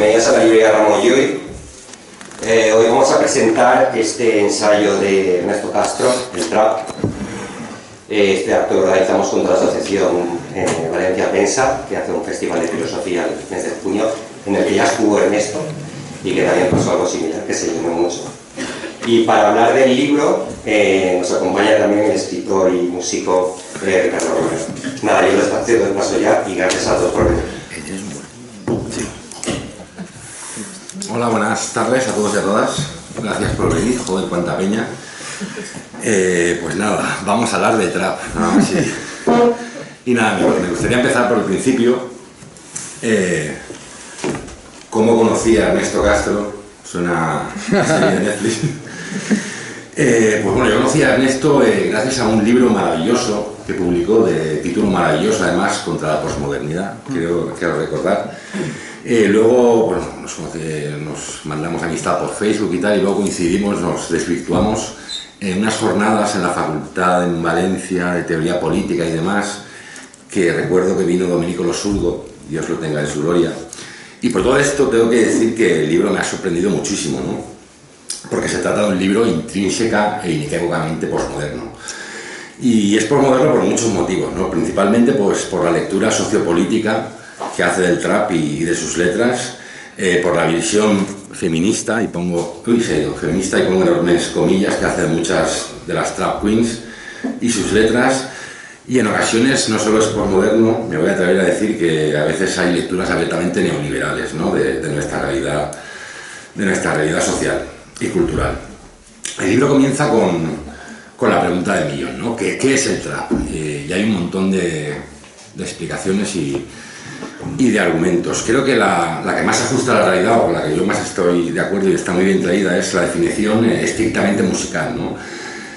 Bienvenidos a la librería Ramón Llull. Hoy vamos a presentar este ensayo de Ernesto Castro, el Trap. Este acto lo realizamos contra la asociación Valencia Pensa, que hace un festival de filosofía el mes de junio, en el que ya estuvo Ernesto y que también pasó algo similar, que se llenó mucho. Y para hablar del libro nos acompaña también el escritor y músico Ricardo Romero. Nada, yo les cedo el paso ya y gracias a todos por venir. Hola, buenas tardes a todos y a todas. Gracias por venir, joder, cuánta peña. Pues nada, vamos a hablar de trap. Y nada, me gustaría empezar por el principio. ¿Cómo conocí a Ernesto Castro? Suena a serie de Netflix. Pues bueno, yo conocí a Ernesto gracias a un libro maravilloso que publicó, de título maravilloso además, contra la posmodernidad, quiero recordar. Luego, bueno, nos mandamos amistad por Facebook y tal, y luego coincidimos, nos desvirtuamos en unas jornadas en la facultad en Valencia de teoría política y demás, que recuerdo que vino Domenico Lo Surdo, Dios lo tenga en su gloria. Y por todo esto tengo que decir que el libro me ha sorprendido muchísimo, ¿no? Porque se trata de un libro intrínseca e inequívocamente posmoderno. Y es posmoderno por muchos motivos, ¿no? Principalmente pues, por la lectura sociopolítica que hace del trap y de sus letras, por la visión feminista, y pongo enormes comillas, que hace muchas de las trap queens y sus letras. Y en ocasiones no solo es posmoderno, me voy a atrever a decir que a veces hay lecturas abiertamente neoliberales, ¿no? de nuestra realidad social y cultural. El libro comienza con la pregunta del millón, ¿no? ¿Qué es el trap? Y hay un montón de explicaciones y de argumentos. Creo que la que más se ajusta a la realidad, o con la que yo más estoy de acuerdo y está muy bien traída, es la definición estrictamente musical, ¿no?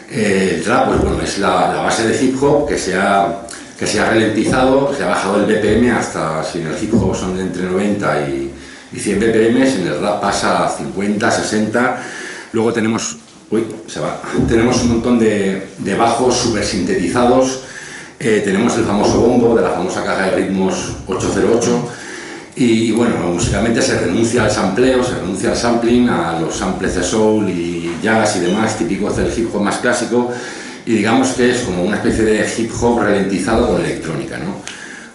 El trap, pues bueno, es la base de hip hop que se ha ralentizado, se ha bajado el BPM hasta, si en el hip hop son entre 90 y 100 BPM, en el rap pasa a 50, 60, luego tenemos un montón de bajos súper sintetizados, tenemos el famoso bombo de la famosa caja de ritmos 808, y bueno, musicalmente se renuncia al sampleo, se renuncia al sampling, a los samples de soul y jazz y demás, típicos del hip hop más clásico, y digamos que es como una especie de hip hop ralentizado con electrónica, ¿no?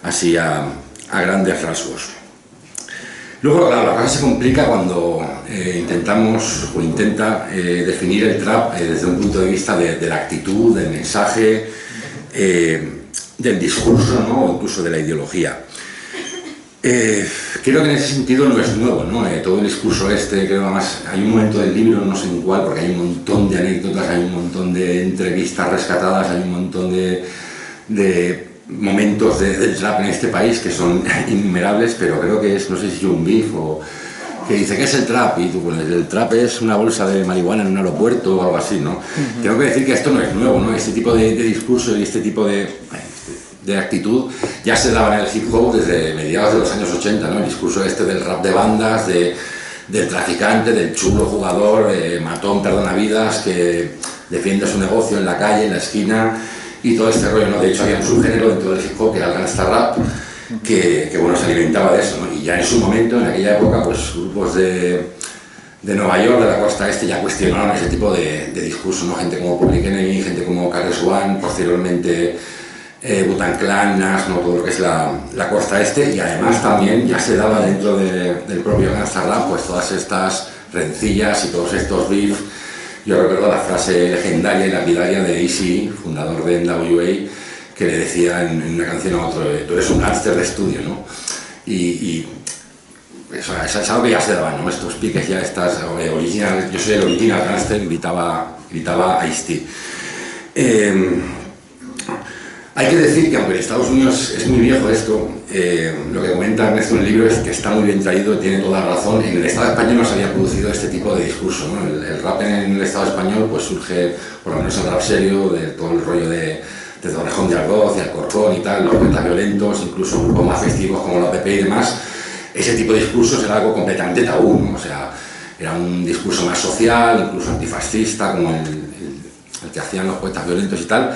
Así a grandes rasgos. Luego, claro, la cosa se complica cuando intenta definir el trap desde un punto de vista de la actitud, del mensaje, del discurso, ¿no? O incluso de la ideología. Creo que en ese sentido no es nuevo, ¿no? Todo el discurso creo además, hay un momento del libro, no sé en cuál, porque hay un montón de anécdotas, hay un montón de entrevistas rescatadas, hay un montón de momentos del trap en este país que son innumerables, pero creo que es, no sé si Young Beef o que dice, ¿qué es el trap? Y tú, pues el trap es una bolsa de marihuana en un aeropuerto o algo así, ¿no? Tengo que decir que esto no es nuevo, ¿no? Este tipo de discurso y este tipo de actitud ya se daba en el hip hop desde mediados de los años 80, ¿no? El discurso del rap de bandas, del traficante, del chulo jugador, matón, perdonavidas, que defiende su negocio en la calle, en la esquina, y todo este rollo, ¿no? De hecho había un subgénero dentro del hip hop que era el gangsta rap, que bueno, se alimentaba de eso, ¿no? Y ya en su momento, en aquella época, pues grupos de Nueva York, de la costa este, ya cuestionaron ese tipo de discurso, ¿no? Gente como Public Enemy, gente como KRS-One, posteriormente Wu-Tang Clan, Nas, ¿no? Todo lo que es la costa este, y además también ya se daba dentro del propio gangsta rap, pues todas estas rencillas y todos estos beefs. Yo recuerdo la frase legendaria y lapidaria de Eazy, fundador de NWA, que le decía en una canción a otro, tú eres un gángster de estudio, ¿no? Y eso es algo que ya se daba, ¿no? Estos piques ya, original, yo soy el original gángster, gritaba Ice-T. Hay que decir que aunque en Estados Unidos es muy viejo esto, lo que comenta Ernesto en el libro es que está muy bien traído, tiene toda la razón. En el Estado español no se había producido este tipo de discurso, ¿no? El rap en el Estado español pues surge, por lo menos el rap serio, de todo el rollo de Torrejón de Ardoz y Alcorcón y tal, los poetas violentos, incluso grupos más festivos como la PP y demás. Ese tipo de discursos era algo completamente tabú, ¿no? O sea, era un discurso más social, incluso antifascista, como el que hacían los poetas violentos y tal.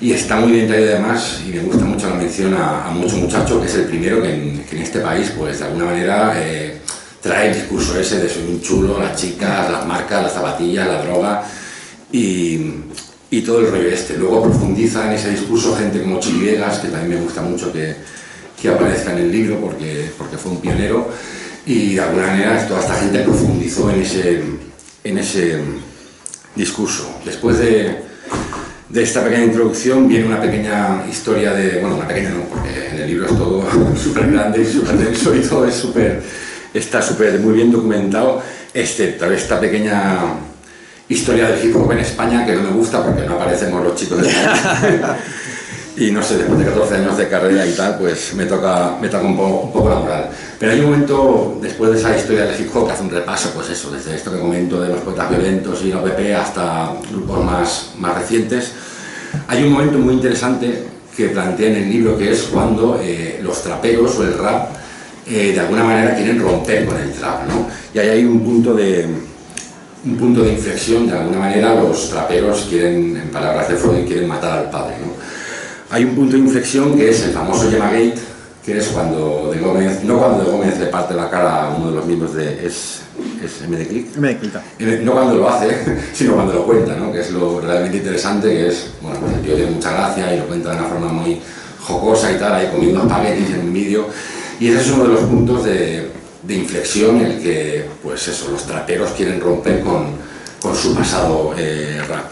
Y está muy bien traído además, y me gusta mucho la mención a Mucho Muchacho, que es el primero que en este país, pues de alguna manera, trae el discurso ese de soy un chulo, las chicas, las marcas, las zapatillas, la droga y todo el rollo este. Luego profundiza en ese discurso gente como Chili Vegas, que también me gusta mucho que aparezca en el libro porque fue un pionero, y de alguna manera toda esta gente profundizó en ese discurso. Después de esta pequeña introducción viene una pequeña historia bueno, una pequeña no, porque en el libro es todo súper grande y súper denso y todo está súper muy bien documentado, excepto esta pequeña historia del hip hop en España, que no me gusta porque no aparecemos los chicos del país. Y no sé, después de 14 años de carrera y tal, pues me toca un poco la moral. Pero hay un momento, después de esa historia del hip hop, que hace un repaso, pues eso, desde esto que comento de los poetas violentos y la OPP hasta grupos más recientes. Hay un momento muy interesante que plantea en el libro, que es cuando los traperos o el rap de alguna manera quieren romper con el trap, ¿no? Y ahí hay un punto de inflexión. De alguna manera los traperos quieren, en palabras de Freud, quieren matar al padre, ¿no? Hay un punto de inflexión que es el famoso Yemagate, que es cuando De Gómez, no cuando De Gómez le parte la cara a uno de los miembros de ¿es MD Click? MD Click. No cuando lo hace, sino cuando lo cuenta, ¿no? Que es lo realmente interesante, que es, bueno, pues el tío tiene mucha gracia y lo cuenta de una forma muy jocosa y tal, ahí comiendo espaguetis en un vídeo, y ese es uno de los puntos de inflexión en el que, pues eso, los traperos quieren romper con su pasado rap.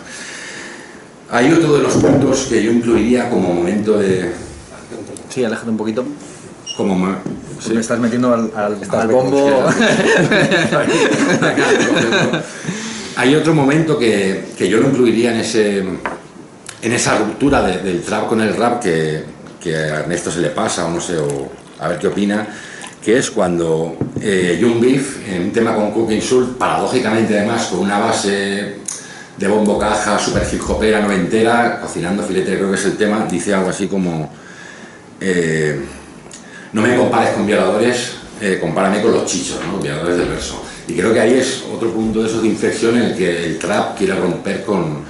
Hay otro de los puntos que yo incluiría como momento de... Sí, aléjate un poquito. Sí. Me estás metiendo al bombo. Hay otro momento que yo lo incluiría en esa ruptura del trap con el rap que a Ernesto se le pasa, o no sé, o a ver qué opina, que es cuando Young Beef, en un tema con Cooking Soul, paradójicamente además con una base de bombo caja, super hip hopera, noventera, cocinando filete, creo que es el tema, dice algo así como no me compares con violadores, compárame con los chichos, ¿no? Violadores del verso. Y creo que ahí es otro punto de esos de inflexión en el que el trap quiere romper con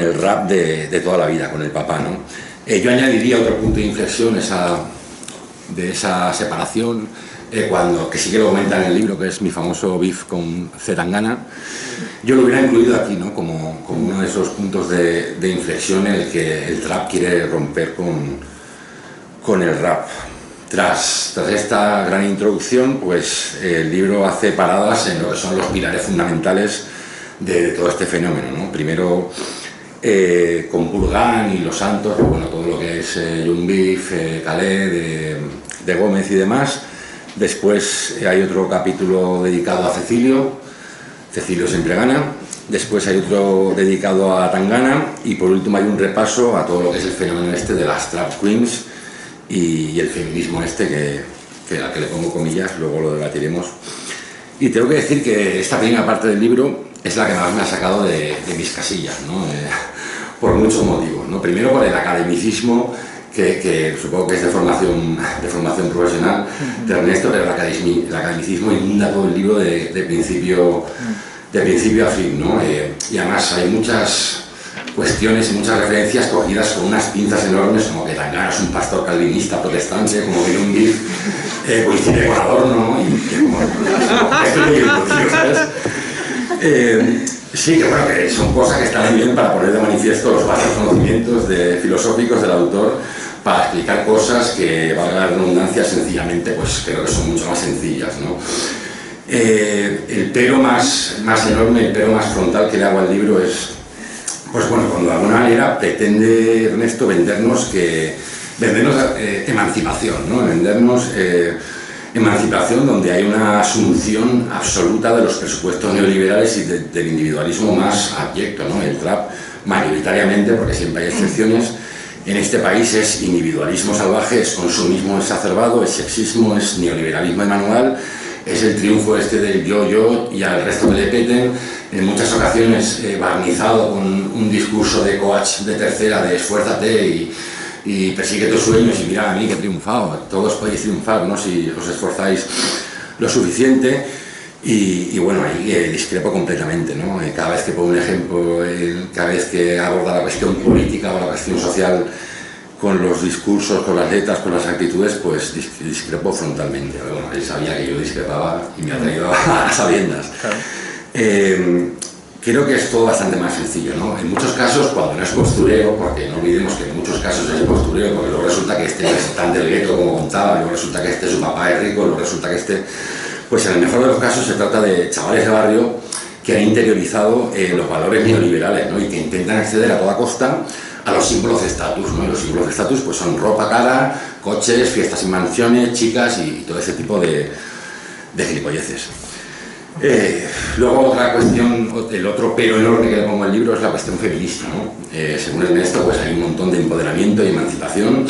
el rap de toda la vida, con el papá, ¿no? Yo añadiría otro punto de inflexión de esa separación, que sí que lo comenta en el libro, que es mi famoso beef con Zetangana. Yo lo hubiera incluido aquí, ¿no? como uno de esos puntos de inflexión en el que el trap quiere romper con el rap. Tras esta gran introducción, pues el libro hace paradas en lo que son los pilares fundamentales de todo este fenómeno, ¿no? Primero con Purgan y Los Santos, bueno, todo lo que es Young Beef, Khaled, de Gómez y demás. Después hay otro capítulo dedicado a Cecilio siempre gana. Después hay otro dedicado a Tangana, y por último hay un repaso a todo lo que es el fenómeno este de las trap queens y el feminismo este que al que le pongo comillas, luego lo debatiremos. Y tengo que decir que esta primera parte del libro es la que más me ha sacado de mis casillas, ¿no? Por muchos motivos, ¿no? Primero por el academicismo, que supongo que es de formación profesional de Ernesto, pero el academicismo inunda todo el libro de principio a fin, ¿no? Y además hay muchas cuestiones y muchas referencias cogidas con unas pinzas enormes, como que Tangana es un pastor calvinista protestante, como que un beef coincide con Adorno, ¿no? Y que como esto es muy divertido, ¿sabes? Sí, que bueno, que son cosas que están bien para poner de manifiesto los vastos conocimientos filosóficos del autor, para explicar cosas que, valga la redundancia, sencillamente, pues creo que son mucho más sencillas, ¿no? El pero más enorme, el pero más frontal que le hago al libro es, pues bueno, cuando de alguna manera pretende Ernesto vendernos emancipación, ¿no? Vendernos emancipación donde hay una asunción absoluta de los presupuestos neoliberales y del individualismo más abyecto, ¿no? El trap, mayoritariamente, porque siempre hay excepciones, en este país es individualismo salvaje, es consumismo exacerbado, es sexismo, es neoliberalismo de manual, es el triunfo este del yo y al resto que le peten, en muchas ocasiones barnizado con un discurso de coach de tercera, de esfuérzate y persigue tus sueños y mirad a mí que he triunfado, todos podéis triunfar, ¿no? Si os esforzáis lo suficiente. Y bueno, ahí discrepo completamente, ¿no? Cada vez que pongo un ejemplo, cada vez que aborda la cuestión política o la cuestión social con los discursos, con las letras, con las actitudes, pues discrepo frontalmente. Bueno, él sabía que yo discrepaba y me ha traído a sabiendas. Claro. Creo que es todo bastante más sencillo, ¿no? En muchos casos, cuando no es postureo, porque no olvidemos que en muchos casos es postureo, porque luego resulta que este es tan del gueto como contaba, luego resulta que este su papá es rico, luego resulta que este... Pues en el mejor de los casos se trata de chavales de barrio que han interiorizado los valores neoliberales, ¿no? Y que intentan acceder a toda costa a los símbolos de estatus, ¿no? Y los símbolos de estatus pues son ropa cara, coches, fiestas en mansiones, chicas y todo ese tipo de gilipolleces. Luego otra cuestión, el otro pero enorme que le pongo al libro es la cuestión feminista, ¿no? Según Ernesto, pues hay un montón de empoderamiento y emancipación,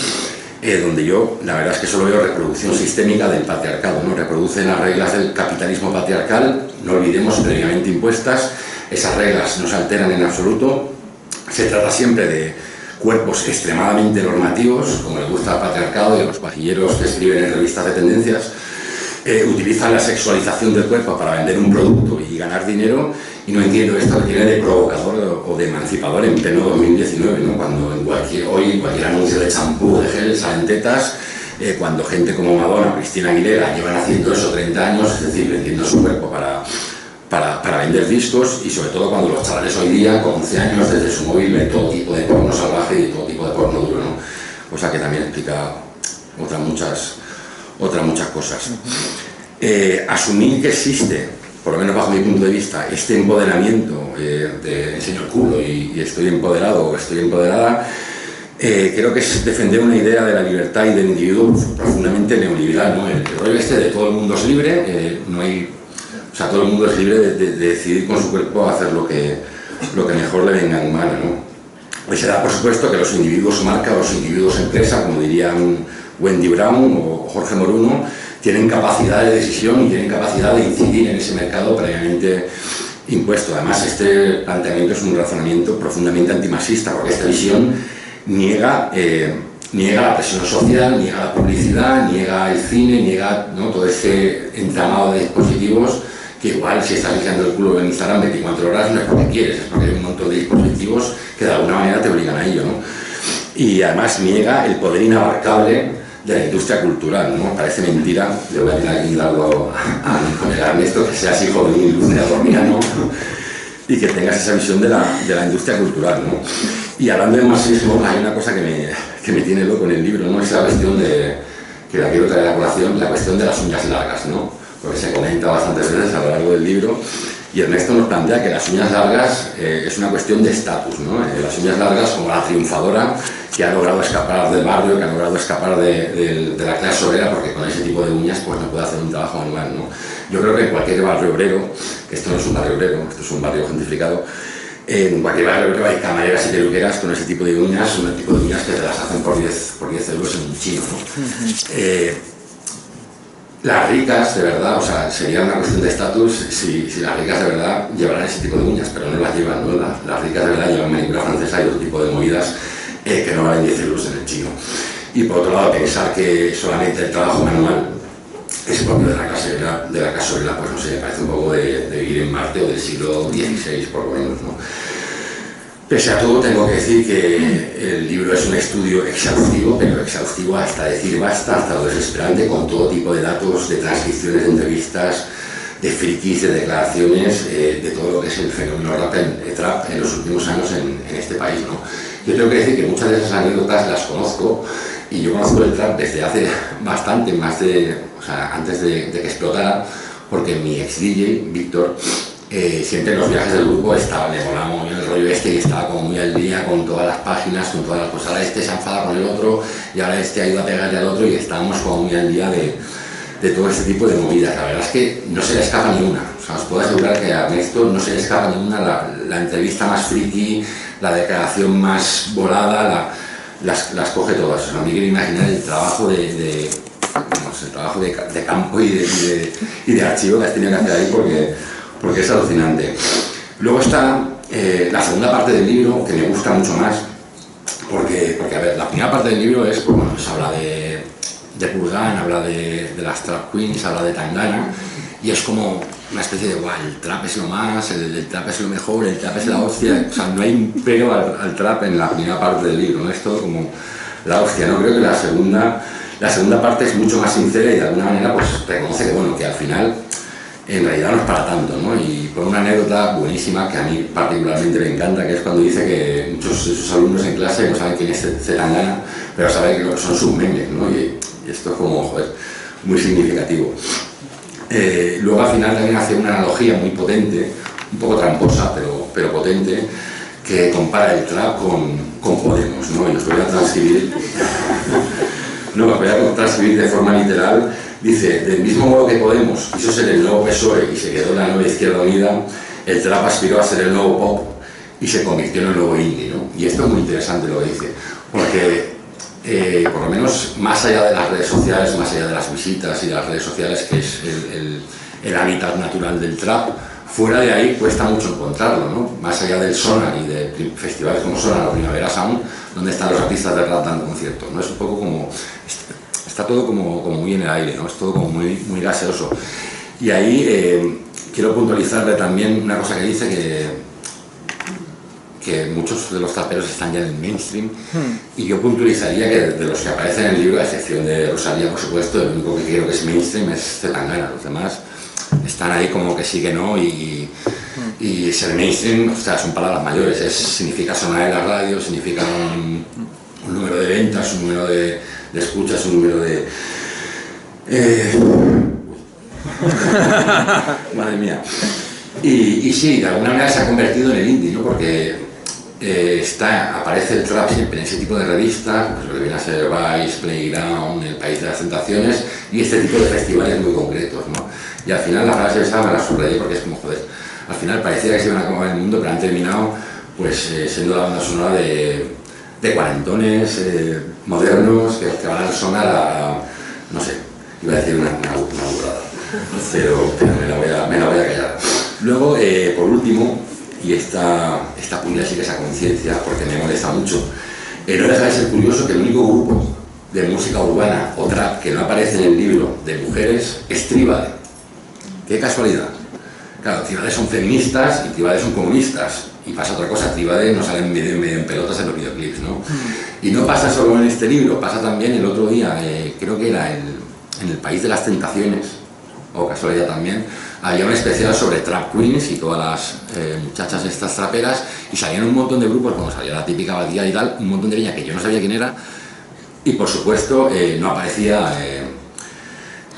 donde yo la verdad es que solo veo reproducción sistémica del patriarcado, ¿no? Reproducen las reglas del capitalismo patriarcal, no olvidemos, previamente impuestas. Esas reglas no se alteran en absoluto. Se trata siempre de cuerpos extremadamente normativos, como le gusta al patriarcado y a los pajilleros que escriben en revistas de tendencias. Utilizan la sexualización del cuerpo para vender un producto y ganar dinero, y no entiendo esto que tiene de provocador o de emancipador en pleno 2019, ¿no? Cuando hoy en cualquier anuncio de champú, de gel, salen tetas, cuando gente como Madonna o Cristina Aguilera llevan haciendo eso 30 años, es decir, vendiendo su cuerpo para vender discos, y sobre todo cuando los chavales hoy día, con 11 años, desde su móvil ven todo tipo de porno salvaje y todo tipo de porno duro, ¿no? Cosa que también explica otras muchas cosas. Asumir que existe, por lo menos bajo mi punto de vista, este empoderamiento de enseño el culo y estoy empoderado o estoy empoderada, creo que es defender una idea de la libertad y del individuo profundamente neoliberal, ¿no? El rollo este de todo el mundo es libre, o sea, todo el mundo es libre de decidir con su cuerpo hacer lo que mejor le venga en mano, ¿no? Pues se da por supuesto que los individuos marca, los individuos empresa, como dirían Wendy Brown o Jorge Moruno, tienen capacidad de decisión y tienen capacidad de incidir en ese mercado previamente impuesto. Además, este planteamiento es un razonamiento profundamente antimarxista, porque esta visión niega la presión social, niega la publicidad, niega el cine, niega, ¿no?, todo ese entramado de dispositivos que igual si estás echando el culo en Instagram 24 horas no es porque quieres, es porque hay un montón de dispositivos que de alguna manera te obligan a ello, ¿no? Y además niega el poder inabarcable de la industria cultural, ¿no? Parece mentira, le voy a tirar aquí un dardo a Ernesto, que seas hijo de un ilustrador, ¿no? Y que tengas esa visión de la industria cultural, ¿no? Y hablando de marxismo, hay una cosa que me tiene loco en el libro, ¿no? Es la cuestión que la quiero traer a colación, la cuestión de las uñas largas, ¿no? Porque se comenta bastantes veces a lo largo del libro, y Ernesto nos plantea que las uñas largas es una cuestión de estatus, ¿no? Las uñas largas como la triunfadora que ha logrado escapar del barrio, que ha logrado escapar de la clase obrera, porque con ese tipo de uñas pues no puede hacer un trabajo manual, ¿no? Yo creo que en cualquier barrio obrero, que esto no es un barrio obrero, esto es un barrio gentrificado, en cualquier barrio obrero hay camareras y peluqueras con ese tipo de uñas, un tipo de uñas que te las hacen por 10 euros en un chino, ¿no? Las ricas, de verdad, o sea, sería una cuestión de estatus si las ricas de verdad llevaran ese tipo de uñas, pero no las llevan, ¿no? Las ricas de verdad llevan manicura francesa y otro tipo de movidas que no valen 10 euros en el chino. Y por otro lado, pensar que solamente el trabajo manual es propio de la clase obrera, pues no sé, parece un poco de vivir en Marte o del siglo XVI, por lo menos, ¿no? Pese a todo, tengo que decir que el libro es un estudio exhaustivo, pero exhaustivo hasta decir basta, hasta lo desesperante, con todo tipo de datos, de transcripciones de entrevistas, de frikis, de declaraciones, de todo lo que es el fenómeno trap en los últimos años en este país, ¿no? Yo tengo que decir que muchas de esas anécdotas las conozco, y yo conozco el trap desde hace bastante, antes de que explotara, porque mi ex DJ, Víctor, siempre en los viajes del grupo le molaba muy bien el rollo este y estaba como muy al día con todas las páginas, con todas las cosas. Ahora este se enfada con el otro y ahora este ha ido a pegarle al otro, y estábamos como muy al día de todo este tipo de movidas. La verdad es que no se le escapa ni una. O sea, os puedo asegurar que a Ernesto no se le escapa ni una. La entrevista más friki, la declaración más volada, las coge todas. O sea, no me quiero imaginar el trabajo de campo y de archivo que has tenido que hacer ahí, porque es alucinante. Luego está la segunda parte del libro, que me gusta mucho más, porque a ver, la primera parte del libro es, pues, bueno, pues habla de Purgan, habla de las trap queens, habla de Tangana, y es como una especie de, guau, el trap es lo más, el trap es lo mejor, el trap es la hostia. O sea, no hay un pero al trap en la primera parte del libro, ¿no? Es todo como la hostia, ¿no? Creo que la segunda parte es mucho más sincera y de alguna manera pues reconoce que, bueno, que al final en realidad no es para tanto, ¿no? Y por una anécdota buenísima que a mí particularmente me encanta, que es cuando dice que muchos de sus alumnos en clase no saben quién es Zetangana, pero saben que son sus memes, ¿no? Y esto es como, joder, muy significativo. Luego al final también hace una analogía muy potente, un poco tramposa, pero potente, que compara el trap con Podemos, ¿no? Y os voy a transcribir, de forma literal. Dice, del mismo modo que Podemos quiso ser el nuevo PSOE y se quedó en la nueva Izquierda Unida, el trap aspiró a ser el nuevo pop y se convirtió en el nuevo indie, ¿no? Y esto es muy interesante lo que dice, porque por lo menos más allá de las redes sociales, más allá de las visitas y de las redes sociales, que es el hábitat natural del trap, fuera de ahí cuesta mucho encontrarlo, ¿no? Más allá del Sonar y de festivales como Sonar o Primavera Sound, donde están los artistas de rap dando conciertos, ¿no? Es un poco como... Está todo como muy en el aire, ¿no? Es todo como muy gaseoso. Y ahí quiero puntualizarle también una cosa que dice, que muchos de los traperos están ya en el mainstream, y yo puntualizaría que de los que aparecen en el libro, a excepción de Rosalía, por supuesto, el único que creo que es mainstream es Zetangana. Los demás están ahí como que sí que no, y ser mainstream, o sea, son palabras mayores, significa sonar en la radio, significa un número de ventas, un número de escuchas, un número de... Madre mía. Y sí, de alguna manera se ha convertido en el indie, ¿no? Porque aparece el trap siempre en ese tipo de revistas, pues lo que viene a ser Vice, Playground, El País de las Tentaciones, y este tipo de festivales muy concretos, ¿no? Y al final la frase esa me la subrayé porque es como, joder, al final parecía que se iban a acabar el mundo, pero han terminado pues siendo la banda sonora de cuarentones modernos que van a sonar a, no sé, iba a decir una burrada, pero me la voy a callar. Luego, por último, y esta puña sí que esa conciencia, porque me molesta mucho, no deja de ser curioso que el único grupo de música urbana o trap que no aparece en el libro de mujeres es Tribade. ¡Qué casualidad! Claro, Tribade son feministas y Tribade son comunistas. Y pasa otra cosa, Tribade no sale medio en pelotas en los videoclips, ¿no? Y no pasa solo en este libro, pasa también el otro día, creo que era en El País de las Tentaciones, o casualidad también, había un especial sobre trap queens y todas las muchachas estas traperas, y salían un montón de grupos, como salía la típica Badía y tal, un montón de niñas que yo no sabía quién era, y por supuesto no aparecía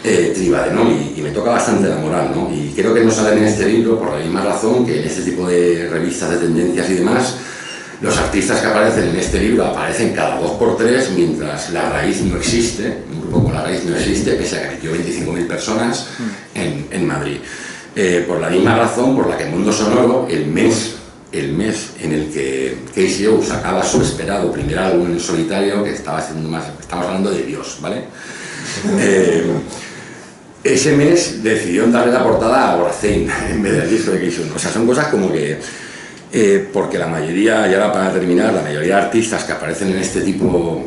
Tribade, ¿no? Y me toca bastante la moral, ¿no? Y creo que no salen en este libro por la misma razón que en este tipo de revistas de tendencias y demás. Los artistas que aparecen en este libro aparecen cada 2 por 3, mientras La Raíz no existe, un grupo como La Raíz no existe, pese a que metió 25.000 personas en Madrid. Por la misma razón por la que Mundo Sonoro, el mes en el que KCO sacaba su esperado primer álbum en solitario, que estaba haciendo más, estamos hablando de Dios, ¿vale? Ese mes decidieron darle la portada a Boracén en vez del disco de KCO. O sea, son cosas como que... porque la mayoría, y ahora para terminar, la mayoría de artistas que aparecen en este tipo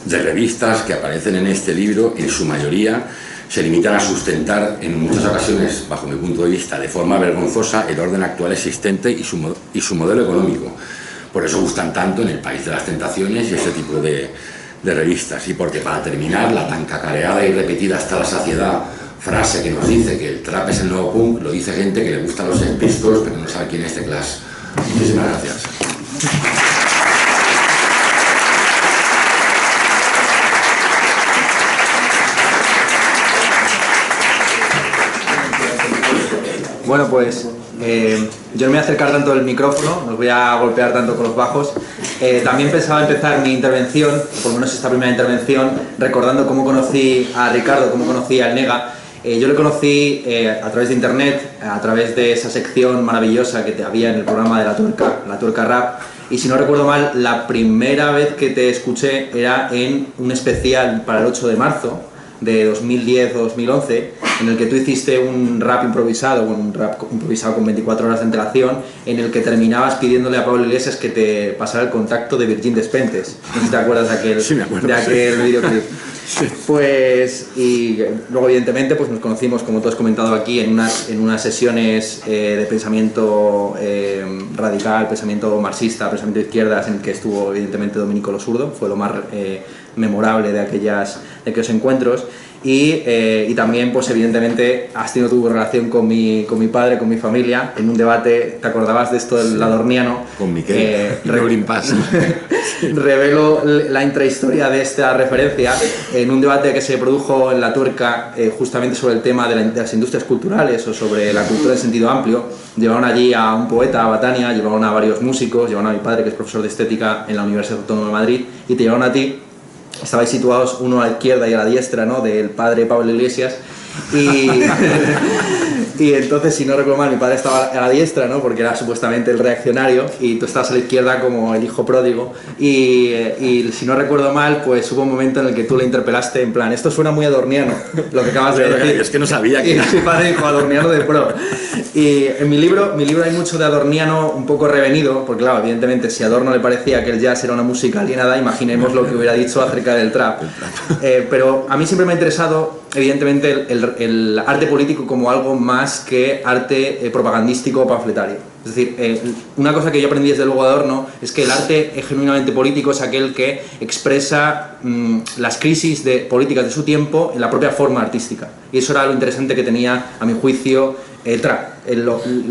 de revistas, que aparecen en este libro, en su mayoría se limitan a sustentar en muchas ocasiones, bajo mi punto de vista, de forma vergonzosa el orden actual existente y su modelo económico. Por eso gustan tanto en El País de las Tentaciones y este tipo de revistas. Y porque, para terminar, la tan cacareada y repetida hasta la saciedad frase que nos dice que el trap es el nuevo punk, lo dice gente que le gustan los Sex Pistols pero no sabe quién es The Clash. Muchísimas gracias. Bueno, pues yo no me voy a acercar tanto al micrófono, no os voy a golpear tanto con los bajos. También pensaba empezar mi intervención, por lo menos esta primera intervención, recordando cómo conocí a Ricardo, cómo conocí al Nega. Yo le conocí a través de internet, a través de esa sección maravillosa que había en el programa de La Tuerca Rap. Y si no recuerdo mal, la primera vez que te escuché era en un especial para el 8 de marzo de 2010 o 2011, en el que tú hiciste un rap improvisado con 24 horas de antelación, en el que terminabas pidiéndole a Pablo Iglesias que te pasara el contacto de Virgin Despentes. No sé si te acuerdas de aquel, sí, me acuerdo, de aquel videoclip. Sí. Pues, y luego evidentemente pues nos conocimos, como tú has comentado aquí, en unas sesiones de pensamiento radical, pensamiento marxista, pensamiento de izquierdas, en el que estuvo evidentemente Domenico Lo Zurdo, fue lo más memorable de aquellos encuentros. Y también, pues evidentemente, has tenido tu relación con mi padre, con mi familia, en un debate. ¿Te acordabas de esto del adorniano? Con Miquel, Green Pass. Revelo la intrahistoria de esta referencia en un debate que se produjo en La Tuerca, justamente sobre el tema de las industrias culturales o sobre la cultura en sentido amplio. Llevaron allí a un poeta, a Batania, llevaron a varios músicos, llevaron a mi padre, que es profesor de estética en la Universidad Autónoma de Madrid, y te llevaron a ti. Estabais situados uno a la izquierda y a la diestra, ¿no?, del padre Pablo Iglesias, y entonces, si no recuerdo mal, mi padre estaba a la diestra, ¿no?, porque era supuestamente el reaccionario, y tú estabas a la izquierda como el hijo pródigo, y si no recuerdo mal, pues hubo un momento en el que tú le interpelaste en plan, esto suena muy adorniano, lo que acabas de decir. Es que no sabía que... Y mi padre dijo, adorniano de pro. Y en mi libro hay mucho de adorniano un poco revenido, porque claro, evidentemente, si a Adorno le parecía que el jazz era una música alienada, imaginemos lo que hubiera dicho acerca del trap. Pero a mí siempre me ha interesado, evidentemente, el arte político como algo más que arte propagandístico o panfletario. Es decir, una cosa que yo aprendí desde luego de Adorno es que el arte genuinamente político es aquel que expresa las crisis políticas de su tiempo en la propia forma artística. Y eso era lo interesante que tenía, a mi juicio, el trap.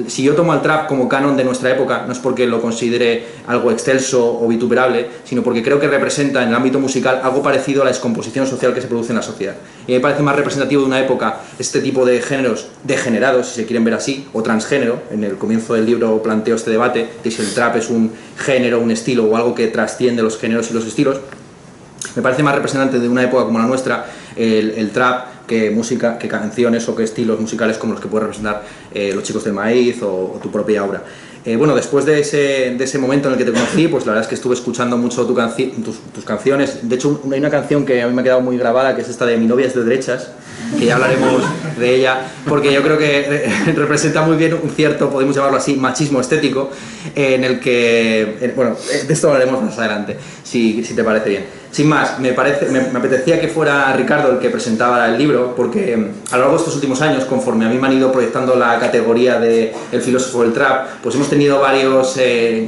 Si yo tomo al trap como canon de nuestra época, no es porque lo considere algo excelso o vituperable, sino porque creo que representa en el ámbito musical algo parecido a la descomposición social que se produce en la sociedad. Y me parece más representativo de una época este tipo de géneros degenerados, si se quieren ver así, o transgénero. En el comienzo del libro planteo este debate de si el trap es un género, un estilo o algo que trasciende los géneros y los estilos. Me parece más representante de una época como la nuestra el trap que canciones o que estilos musicales como los que puede representar Los Chicos del Maíz o tu propia obra. Bueno, después de ese momento en el que te conocí, pues la verdad es que estuve escuchando mucho tus canciones. De hecho, hay una canción que a mí me ha quedado muy grabada, que es esta de Mi novia es de derechas, que ya hablaremos de ella, porque yo creo que representa muy bien un cierto, podemos llamarlo así, machismo estético, en el que, bueno, de esto hablaremos más adelante, si te parece bien. Sin más, me apetecía que fuera Ricardo el que presentara el libro, porque a lo largo de estos últimos años, conforme a mí me han ido proyectando la categoría de el filósofo del trap, pues hemos tenido varios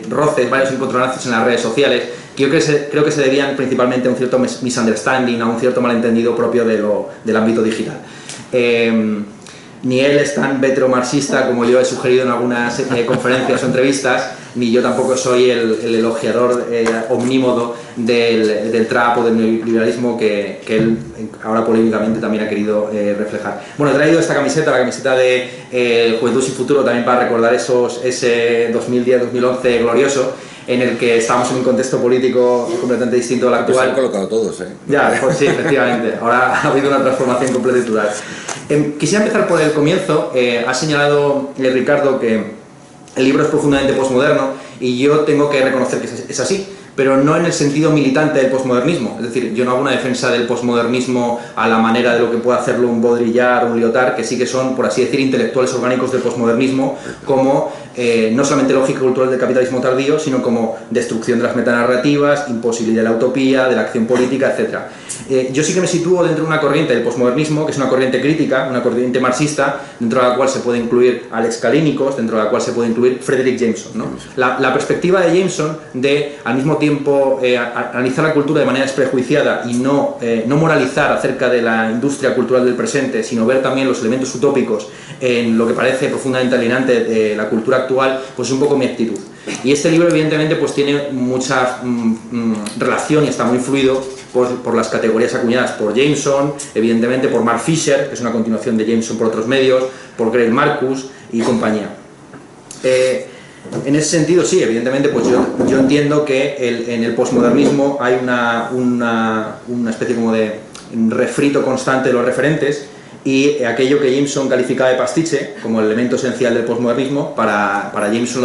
roces, varios encontronazos en las redes sociales, que yo creo que se debían principalmente a un cierto misunderstanding, a un cierto malentendido propio del ámbito digital. Ni él es tan veteromarxista como yo he sugerido en algunas conferencias o entrevistas, ni yo tampoco soy el elogiador omnímodo del trap o del neoliberalismo que él ahora polémicamente también ha querido reflejar. Bueno, he traído esta camiseta, la camiseta de Juventud sin Futuro, también para recordar ese 2010-2011 glorioso, en el que estamos en un contexto político completamente distinto al actual. Se han colocado todos, ¿eh? Ya, pues sí, efectivamente. Ahora ha habido una transformación completa y total. Quisiera empezar por el comienzo. Ha señalado Ricardo que el libro es profundamente posmoderno y yo tengo que reconocer que es así, pero no en el sentido militante del posmodernismo. Es decir, yo no hago una defensa del posmodernismo a la manera de lo que puede hacerlo un Baudrillard o un Lyotard, que sí que son, por así decir, intelectuales orgánicos del posmodernismo, como no solamente lógica cultural del capitalismo tardío, sino como destrucción de las metanarrativas, imposibilidad de la utopía, de la acción política, etc. Yo sí que me sitúo dentro de una corriente del posmodernismo, que es una corriente crítica, una corriente marxista, dentro de la cual se puede incluir Alex Kalínikos, dentro de la cual se puede incluir Frederick Jameson, ¿no? La perspectiva de Jameson de, al mismo tiempo, analizar la cultura de manera desprejuiciada y no moralizar acerca de la industria cultural del presente, sino ver también los elementos utópicos en lo que parece profundamente alienante de la cultura actual, pues es un poco mi actitud. Y este libro evidentemente pues tiene mucha relación y está muy fluido por las categorías acuñadas por Jameson, evidentemente por Mark Fisher, que es una continuación de Jameson por otros medios, por Greg Marcus y compañía. En ese sentido, sí, evidentemente, pues yo entiendo que en el posmodernismo hay una especie como de refrito constante de los referentes, y aquello que Jameson calificaba de pastiche como el elemento esencial del posmodernismo, para Jameson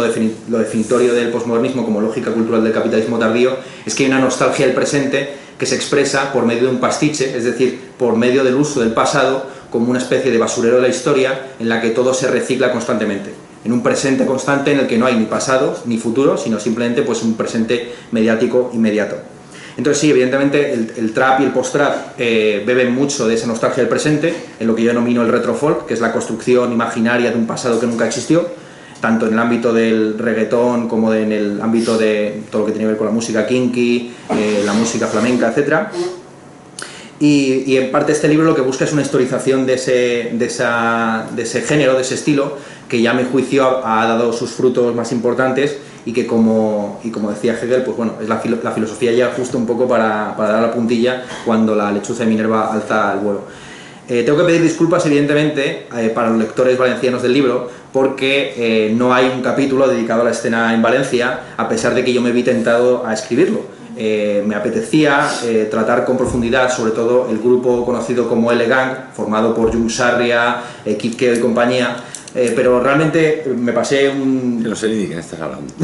lo definitorio del posmodernismo como lógica cultural del capitalismo tardío es que hay una nostalgia del presente que se expresa por medio de un pastiche, es decir, por medio del uso del pasado como una especie de basurero de la historia en la que todo se recicla constantemente, en un presente constante en el que no hay ni pasado ni futuro, sino simplemente pues un presente mediático inmediato. Entonces sí, evidentemente el trap y el post-trap beben mucho de esa nostalgia del presente, en lo que yo denomino el retrofolk, que es la construcción imaginaria de un pasado que nunca existió, tanto en el ámbito del reggaetón como en el ámbito de todo lo que tiene que ver con la música kinky, la música flamenca, etc. Y en parte este libro lo que busca es una historización de ese género, de ese estilo, que ya a mi juicio ha dado sus frutos más importantes y que como decía Hegel, pues bueno, es la filosofía ya justo un poco para dar la puntilla cuando la lechuza de Minerva alza el vuelo. Tengo que pedir disculpas, evidentemente, para los lectores valencianos del libro, porque no hay un capítulo dedicado a la escena en Valencia, a pesar de que yo me vi tentado a escribirlo. Me apetecía tratar con profundidad, sobre todo, el grupo conocido como L Gang, formado por Jung Sarria, Kid Keo y compañía, pero realmente me pasé un... Yo no sé ni de quién estás hablando.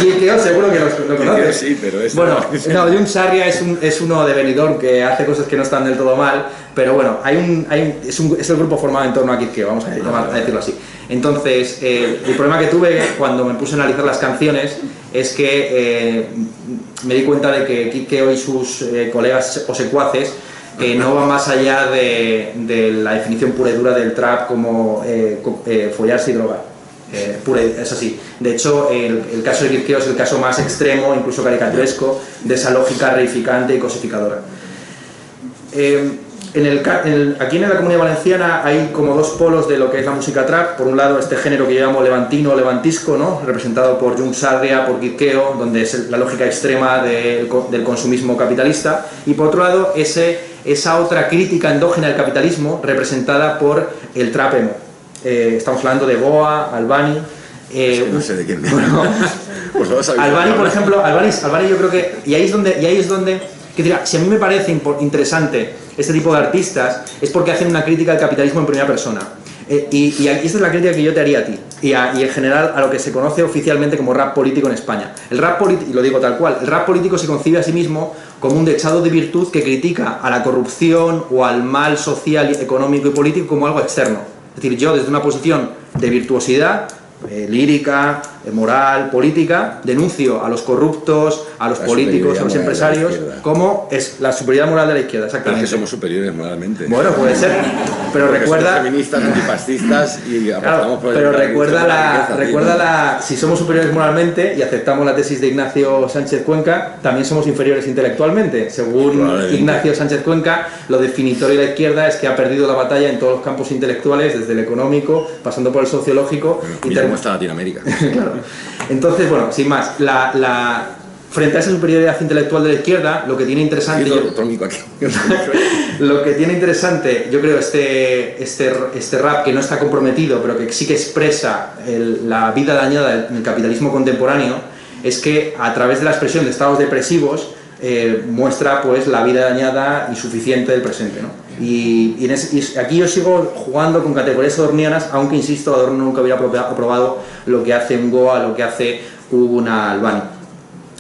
Kid Keo seguro que lo conoces. Sí, pero es... Bueno, no, Jung Sarria es uno de Benidorm que hace cosas que no están del todo mal, pero bueno, es el grupo formado en torno a Kid Keo, vamos a decirlo así. Entonces, el problema que tuve cuando me puse a analizar las canciones es que me di cuenta de que Kid Keo y sus colegas o secuaces no van más allá de la definición pura y dura del trap como follarse y drogar. Es así. De hecho, el caso de Kid Keo es el caso más extremo, incluso caricaturesco, de esa lógica reificante y cosificadora. Aquí en la Comunidad Valenciana hay como dos polos de lo que es la música trap. Por un lado, este género que yo llamo levantino o levantisco, ¿no? Representado por Jung Sarria, por Kid Keo, donde es la lógica extrema del consumismo capitalista, y por otro lado, esa otra crítica endógena del capitalismo representada por el trap emo. Estamos hablando de Goa, Albani... no sé de quién me bueno, pues Albani, por ejemplo, Albani yo creo que... Y ahí es donde que dirá, si a mí me parece interesante este tipo de artistas, es porque hacen una crítica al capitalismo en primera persona. Y esta es la crítica que yo te haría a ti, y en general a lo que se conoce oficialmente como rap político en España. El rap político, y lo digo tal cual, el rap político se concibe a sí mismo como un dechado de virtud que critica a la corrupción o al mal social, económico y político como algo externo. Es decir, yo desde una posición de virtuosidad, lírica, moral, política, denuncio a los corruptos, a los políticos, a los empresarios, como es la superioridad moral de la izquierda, exactamente. Es que somos superiores moralmente. Bueno, puede ser, pero porque recuerda... somos feministas, antifascistas y apostamos por pero el recuerda si somos superiores moralmente y aceptamos la tesis de Ignacio Sánchez Cuenca, también somos inferiores intelectualmente. Según Ignacio Sánchez Cuenca, lo definitorio de la izquierda es que ha perdido la batalla en todos los campos intelectuales, desde el económico, pasando por el sociológico... ¿Cómo está Latinoamérica? Claro. Entonces, bueno, sin más, frente a esa superioridad intelectual de la izquierda, lo que tiene interesante... Lo que tiene interesante, yo creo, este rap que no está comprometido, pero que sí que expresa la vida dañada del capitalismo contemporáneo, es que a través de la expresión de estados depresivos muestra pues la vida dañada y suficiente del presente, ¿no? Y aquí yo sigo jugando con categorías adornianas, aunque insisto, Adorno nunca hubiera aprobado lo que hace un Goa, lo que hace una Albani.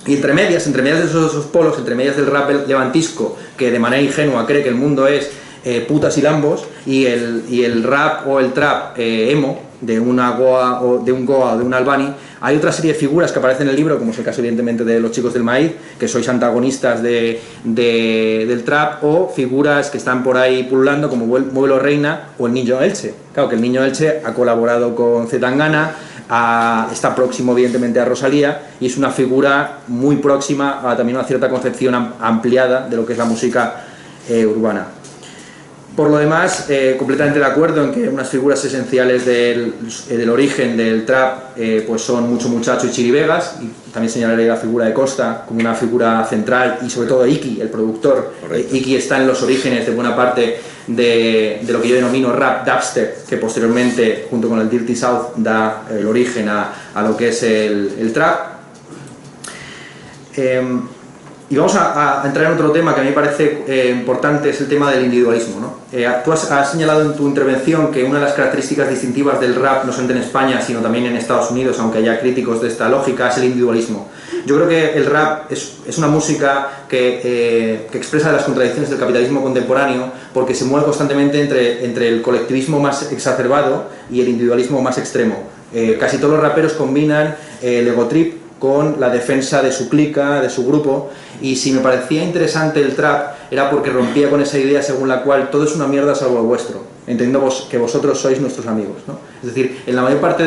Y entre medias de esos polos, entre medias del rap levantisco, que de manera ingenua cree que el mundo es putas y lambos, y el rap o el trap emo, de una Goa o de un Goa o de un Albani, hay otra serie de figuras que aparecen en el libro, como es el caso evidentemente de los chicos del maíz, que sois antagonistas del trap, o figuras que están por ahí pululando como Muelo Reina o el Niño Elche. Claro que el Niño Elche ha colaborado con Zetangana, está próximo evidentemente a Rosalía, y es una figura muy próxima a también una cierta concepción ampliada de lo que es la música urbana. Por lo demás, completamente de acuerdo en que unas figuras esenciales del origen del trap pues son Mucho Muchacho y Chiri Vegas, y también señalaré la figura de Costa como una figura central, y sobre todo Iki, el productor. Iki está en los orígenes de buena parte de lo que yo denomino rap dubstep, que posteriormente, junto con el Dirty South, da el origen a lo que es el trap. Y vamos a entrar en otro tema que a mí me parece importante, es el tema del individualismo, ¿no? Tú has señalado en tu intervención que una de las características distintivas del rap, no solamente en España, sino también en Estados Unidos, aunque haya críticos de esta lógica, es el individualismo. Yo creo que el rap es una música que expresa las contradicciones del capitalismo contemporáneo, porque se mueve constantemente entre el colectivismo más exacerbado y el individualismo más extremo. Casi todos los raperos combinan el ego trip con la defensa de su clica, de su grupo, y si me parecía interesante el trap era porque rompía con esa idea según la cual todo es una mierda salvo lo vuestro, entendiendo que vosotros sois nuestros amigos, ¿no? Es decir, en la mayor parte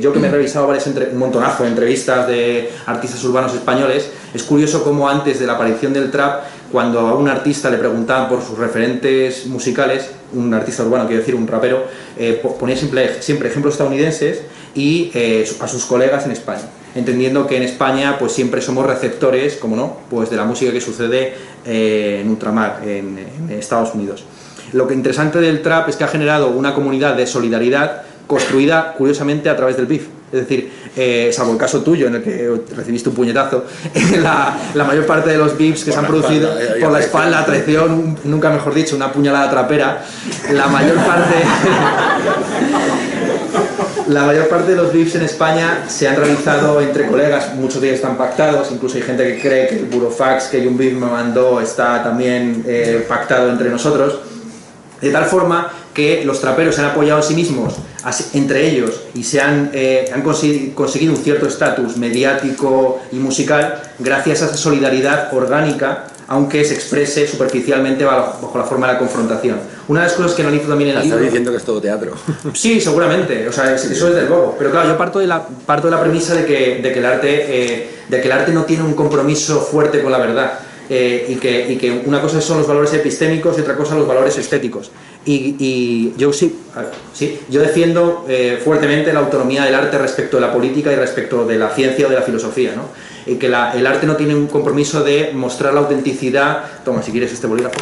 yo que me he revisado un montonazo de entrevistas de artistas urbanos españoles, es curioso cómo antes de la aparición del trap, cuando a un artista le preguntaban por sus referentes musicales, un artista urbano, quiero decir, un rapero, ponía siempre ejemplos estadounidenses y a sus colegas en España, entendiendo que en España pues siempre somos receptores, como no, pues de la música que sucede en ultramar, en Estados Unidos. Lo que interesante del trap es que ha generado una comunidad de solidaridad construida curiosamente a través del beef. Es decir, salvo el caso tuyo en el que recibiste un puñetazo, la mayor parte de los beefs que se han producido por la espalda, traición, nunca mejor dicho, una puñalada trapera, la mayor parte de los beefs en España se han realizado entre colegas, muchos de ellos están pactados, incluso hay gente que cree que el burofax que un beef me mandó está también pactado entre nosotros, de tal forma que los traperos se han apoyado en sí mismos, entre ellos, y han conseguido un cierto estatus mediático y musical gracias a esa solidaridad orgánica, aunque se exprese superficialmente bajo la forma de la confrontación. Una de las cosas que analizo también en el libro... Estás diciendo que es todo teatro. Sí, seguramente, o sea, eso es del luego. Pero claro, yo parto de la premisa de que el arte no tiene un compromiso fuerte con la verdad. Y que una cosa son los valores epistémicos y otra cosa los valores estéticos. Y yo yo defiendo fuertemente la autonomía del arte respecto de la política y respecto de la ciencia o de la filosofía, ¿no? Y que el arte no tiene un compromiso de mostrar la autenticidad, toma si quieres este bolígrafo,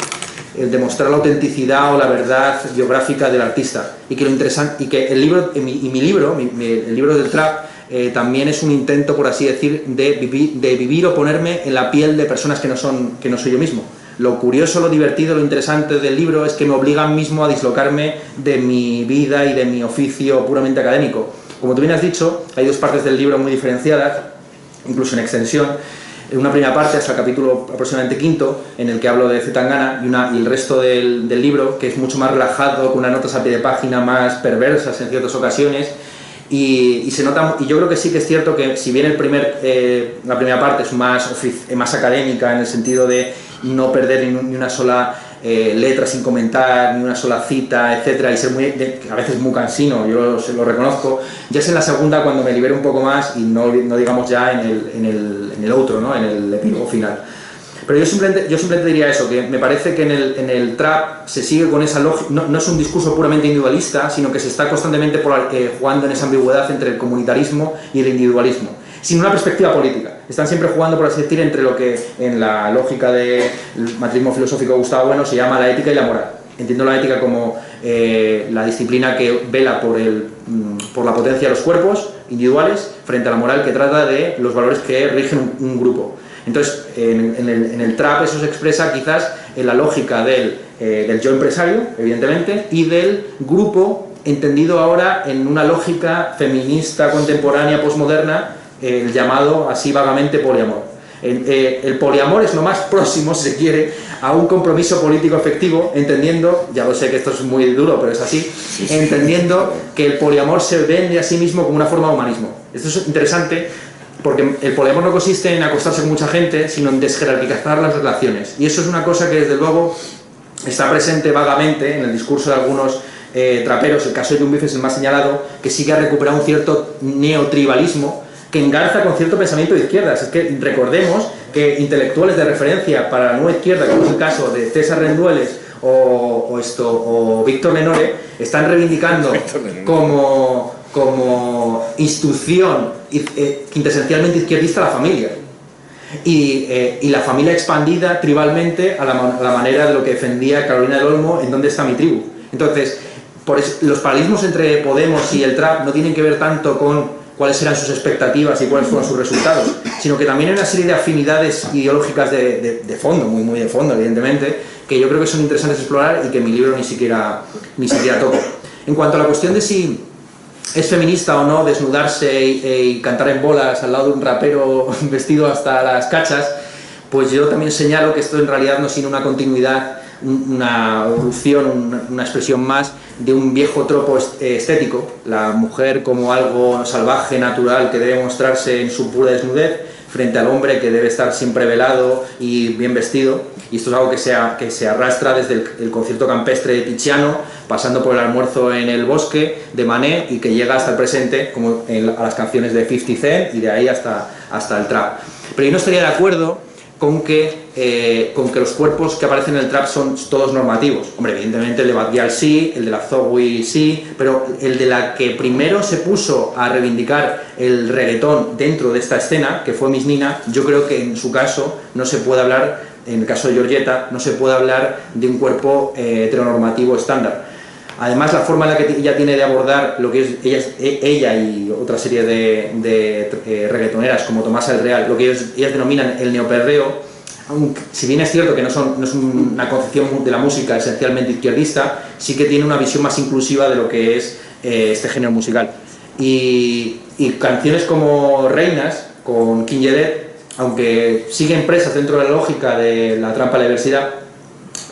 el de mostrar la autenticidad o la verdad biográfica del artista. Y que lo interesante, y que el libro, el libro del trap, también es un intento, por así decir, de vivir o ponerme en la piel de personas que no soy yo mismo. Lo curioso, lo divertido, lo interesante del libro es que me obliga a mí mismo a dislocarme de mi vida y de mi oficio puramente académico. Como tú bien has dicho, hay dos partes del libro muy diferenciadas, incluso en extensión. Una primera parte, hasta el capítulo aproximadamente quinto, en el que hablo de C. Tangana, y el resto del libro, que es mucho más relajado, con unas notas a pie de página más perversas en ciertas ocasiones. Y se nota, y yo creo que sí que es cierto que si bien la primera parte es más académica, en el sentido de no perder ni una sola letra sin comentar, ni una sola cita, etcétera, y ser a veces muy cansino, yo lo reconozco, ya es en la segunda cuando me libero un poco más y no digamos ya en el outro, ¿no? En el epílogo final. Pero yo simplemente diría eso, que me parece que en el trap se sigue con esa lógica, no es un discurso puramente individualista, sino que se está constantemente jugando en esa ambigüedad entre el comunitarismo y el individualismo, sin una perspectiva política. Están siempre jugando, por así decir, entre lo que en la lógica del materialismo filosófico de Gustavo Bueno se llama la ética y la moral. Entiendo la ética como la disciplina que vela por la potencia de los cuerpos individuales frente a la moral que trata de los valores que rigen un grupo. Entonces, en el trap eso se expresa quizás en la lógica del yo empresario, evidentemente, y del grupo entendido ahora en una lógica feminista, contemporánea, posmoderna, el llamado así vagamente poliamor. El poliamor es lo más próximo, si se quiere, a un compromiso político efectivo, entendiendo, ya lo sé que esto es muy duro, pero es así, entendiendo que el poliamor se vende a sí mismo como una forma de humanismo. Esto es interesante porque el poliamor no consiste en acostarse con mucha gente, sino en desjerarquizar las relaciones. Y eso es una cosa que, desde luego, está presente vagamente en el discurso de algunos traperos. El caso de Jun Beef es el más señalado, que sí que ha recuperado un cierto neotribalismo que engarza con cierto pensamiento de izquierdas. Es que recordemos que intelectuales de referencia para la nueva izquierda, como es el caso de César Rendueles o Víctor Lenore, están reivindicando como institución quintesencialmente izquierdista la familia. Y la familia expandida tribalmente a la manera de lo que defendía Carolina del Olmo en ¿Dónde está mi tribu? Entonces, por eso, los paralelismos entre Podemos y el trap no tienen que ver tanto con cuáles eran sus expectativas y cuáles fueron sus resultados, sino que también hay una serie de afinidades ideológicas de fondo, muy de fondo, evidentemente, que yo creo que son interesantes de explorar y que mi libro ni siquiera toco. En cuanto a la cuestión de si es feminista o no desnudarse y cantar en bolas al lado de un rapero vestido hasta las cachas, pues yo también señalo que esto en realidad no es sino una continuidad, una evolución, una expresión más de un viejo tropo estético, la mujer como algo salvaje, natural, que debe mostrarse en su pura desnudez, frente al hombre que debe estar siempre velado y bien vestido, y esto es algo que se arrastra desde el concierto campestre de Tiziano, pasando por el almuerzo en el bosque de Manet, y que llega hasta el presente, como a las canciones de 50 Cent, y de ahí hasta el trap. Pero yo no estaría de acuerdo con que los cuerpos que aparecen en el trap son todos normativos. Hombre, evidentemente el de Bad Gyal sí, el de la Zowie sí, pero el de la que primero se puso a reivindicar el reggaetón dentro de esta escena, que fue Miss Nina, yo creo que en su caso no se puede hablar, en el caso de Giorgetta, no se puede hablar de un cuerpo heteronormativo estándar. Además, la forma en la que ella tiene de abordar lo que es ella y otra serie de reggaetoneras como Tomasa el Real, lo que ellas denominan el neoperreo, aunque, si bien es cierto que no es una concepción de la música esencialmente izquierdista, sí que tiene una visión más inclusiva de lo que es este género musical. Y canciones como Reinas, con King Jedet, aunque siguen presas dentro de la lógica de la trampa de la diversidad,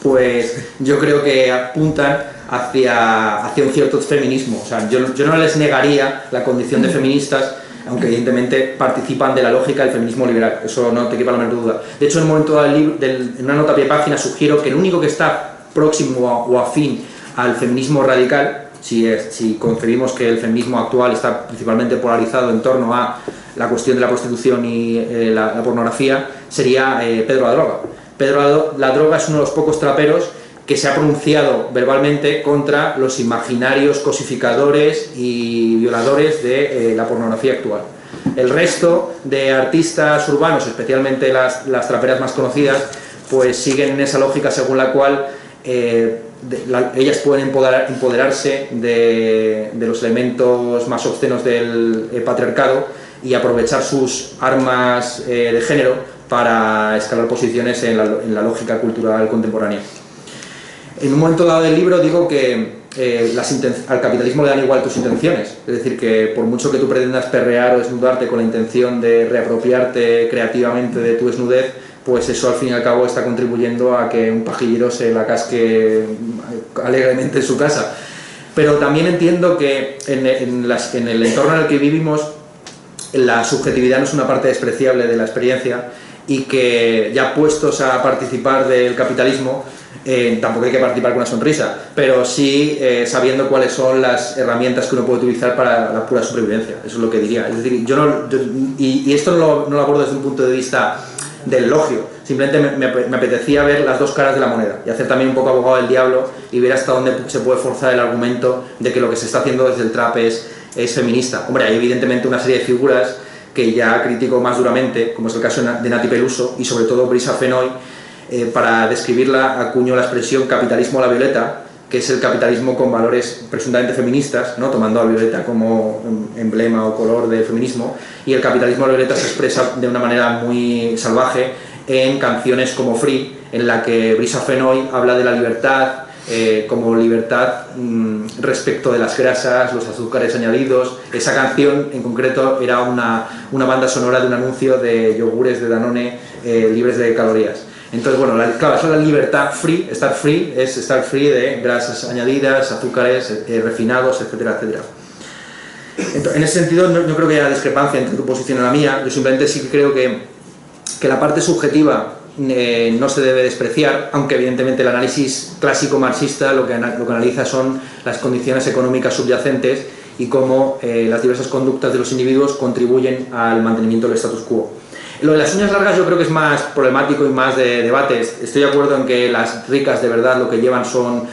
pues yo creo que apuntan hacia un cierto feminismo. O sea, yo no les negaría la condición de feministas, aunque evidentemente participan de la lógica del feminismo liberal, eso no te quepa la menor duda. De hecho, en un momento dado del libro, en una nota a pie de página, sugiero que el único que está próximo o afín al feminismo radical, si concebimos que el feminismo actual está principalmente polarizado en torno a la cuestión de la prostitución y la pornografía, sería Pedro La Droga. Pedro La Droga es uno de los pocos traperos que se ha pronunciado verbalmente contra los imaginarios cosificadores y violadores de la pornografía actual. El resto de artistas urbanos, especialmente las traperas más conocidas, pues siguen en esa lógica según la cual ellas pueden empoderarse de los elementos más obscenos del patriarcado y aprovechar sus armas de género para escalar posiciones en la lógica cultural contemporánea. En un momento dado del libro digo que al capitalismo le dan igual tus intenciones, es decir, que por mucho que tú pretendas perrear o desnudarte con la intención de reapropiarte creativamente de tu desnudez, pues eso al fin y al cabo está contribuyendo a que un pajillero se la casque alegremente en su casa. Pero también entiendo que en el entorno en el que vivimos la subjetividad no es una parte despreciable de la experiencia, y que ya puestos a participar del capitalismo, tampoco hay que participar con una sonrisa, pero sí sabiendo cuáles son las herramientas que uno puede utilizar para la pura supervivencia. Eso es lo que diría. Es decir, y esto no lo abordo desde un punto de vista del elogio, simplemente me apetecía ver las dos caras de la moneda y hacer también un poco abogado del diablo y ver hasta dónde se puede forzar el argumento de que lo que se está haciendo desde el trap es feminista. Hombre, hay evidentemente una serie de figuras que ya critico más duramente, como es el caso de Nati Peluso y sobre todo Brisa Fenoy. Para describirla acuño la expresión capitalismo a la violeta, que es el capitalismo con valores presuntamente feministas, ¿no? Tomando a violeta como emblema o color del feminismo, y el capitalismo a la violeta se expresa de una manera muy salvaje en canciones como Free, en la que Brisa Fenoy habla de la libertad como libertad respecto de las grasas, los azúcares añadidos. Esa canción en concreto era una banda sonora de un anuncio de yogures de Danone libres de calorías. Entonces, bueno, claro, eso es la libertad free, estar free es estar free de grasas añadidas, azúcares refinados, etcétera, etcétera. Entonces, en ese sentido, no creo que haya discrepancia entre tu posición y la mía. Yo simplemente sí que creo que la parte subjetiva no se debe despreciar, aunque evidentemente el análisis clásico marxista lo que analiza son las condiciones económicas subyacentes y cómo las diversas conductas de los individuos contribuyen al mantenimiento del status quo. Lo de las uñas largas yo creo que es más problemático y más de debates. Estoy de acuerdo en que las ricas de verdad lo que llevan son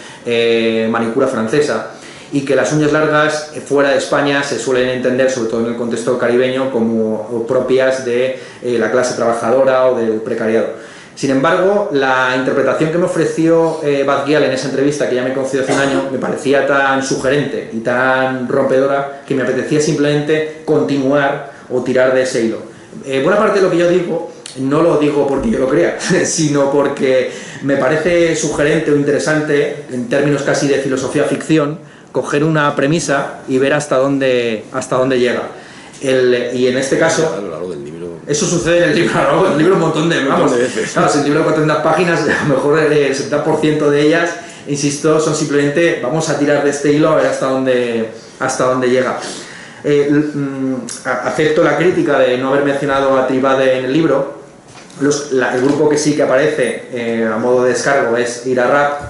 manicura francesa, y que las uñas largas fuera de España se suelen entender, sobre todo en el contexto caribeño, como propias de la clase trabajadora o del precariado. Sin embargo, la interpretación que me ofreció Bad-Gyal en esa entrevista, que ya me concedió hace un año, me parecía tan sugerente y tan rompedora que me apetecía simplemente continuar o tirar de ese hilo. Buena parte de lo que yo digo, no lo digo porque yo lo crea, sino porque me parece sugerente o interesante, en términos casi de filosofía-ficción, coger una premisa y ver hasta dónde llega. Y en este caso, a lo largo del libro. eso sucede en el libro, ¿no? El libro un montón de veces. Claro, si el libro de 400 páginas, a lo mejor el 70% de ellas, insisto, son simplemente vamos a tirar de este hilo a ver hasta dónde llega. Acepto la crítica de no haber mencionado a Tribade en el libro. El grupo que sí que aparece a modo de descargo es Ira Rap,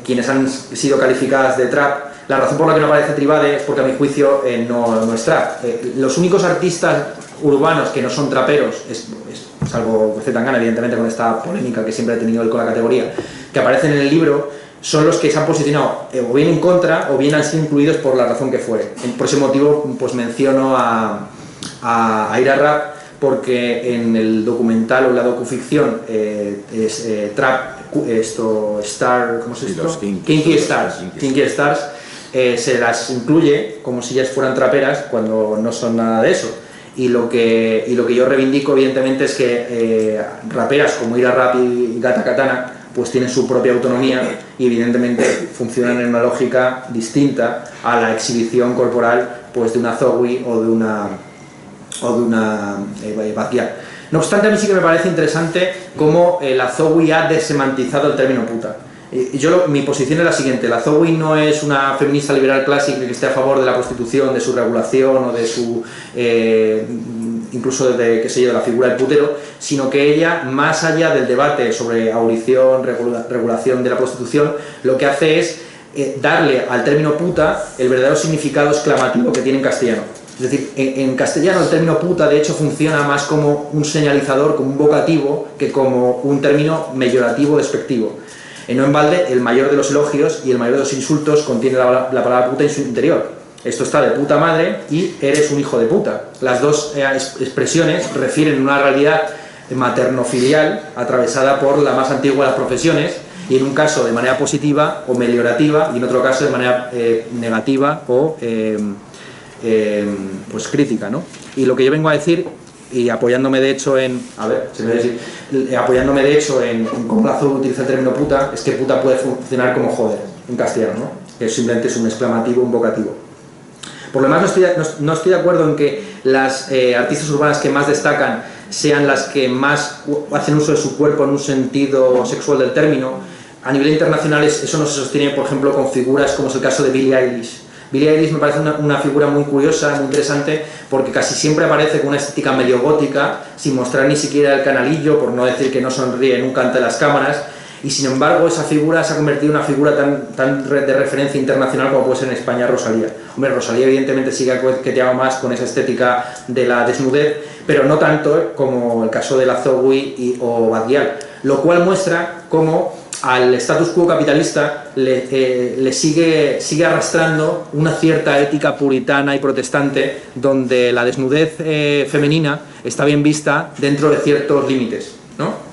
quienes han sido calificadas de trap. La razón por la que no aparece Tribade es porque a mi juicio no es trap. Los únicos artistas urbanos que no son traperos, salvo Zetangana, evidentemente, con esta polémica que siempre ha tenido él con la categoría, que aparecen en el libro, son los que se han posicionado o bien en contra o bien han sido incluidos por la razón que fuere. Por ese motivo pues menciono a Ira Rap, porque en el documental o en la docuficción Trap, Star, ¿cómo se dice? Kinky Stars, se las incluye como si ellas fueran traperas cuando no son nada de eso. Y lo que yo reivindico, evidentemente, es que raperas como Ira Rap y Gata Katana pues tienen su propia autonomía y evidentemente funcionan en una lógica distinta a la exhibición corporal pues de una Zowie o de una Bad-Gyal. No obstante, a mí sí que me parece interesante cómo la Zowie ha desemantizado el término puta. Mi posición es la siguiente: la Zowie no es una feminista liberal clásica que esté a favor de la prostitución, de su regulación o de su incluso de, qué sé yo, de la figura del putero, sino que ella, más allá del debate sobre abolición, regulación de la prostitución, lo que hace es darle al término puta el verdadero significado exclamativo que tiene en castellano. Es decir, en castellano el término puta de hecho funciona más como un señalizador, como un vocativo, que como un término peyorativo, despectivo. No en balde, el mayor de los elogios y el mayor de los insultos contiene la palabra puta en su interior. Esto está de puta madre y eres un hijo de puta. Las dos expresiones refieren a una realidad materno-filial atravesada por la más antigua de las profesiones, y en un caso de manera positiva o meliorativa y en otro caso de manera negativa o pues crítica, ¿no? Y lo que yo vengo a decir, y apoyándome de hecho en cómo la Zowie utiliza el término puta, es que puta puede funcionar como joder en castellano, ¿no? Que simplemente es un exclamativo, un vocativo. Por lo demás, no estoy de acuerdo en que las artistas urbanas que más destacan sean las que más hacen uso de su cuerpo en un sentido sexual del término. A nivel internacional eso no se sostiene, por ejemplo, con figuras como es el caso de Billie Eilish. Billie Eilish me parece una figura muy curiosa, muy interesante, porque casi siempre aparece con una estética medio gótica, sin mostrar ni siquiera el canalillo, por no decir que no sonríe nunca ante las cámaras, y sin embargo esa figura se ha convertido en una figura tan de referencia internacional como puede ser en España Rosalía. Hombre, Rosalía evidentemente sí que ha coqueteado más con esa estética de la desnudez, pero no tanto como el caso de la Zowie o Bad-Gyal, lo cual muestra cómo al status quo capitalista le sigue arrastrando una cierta ética puritana y protestante, donde la desnudez femenina está bien vista dentro de ciertos límites, ¿no?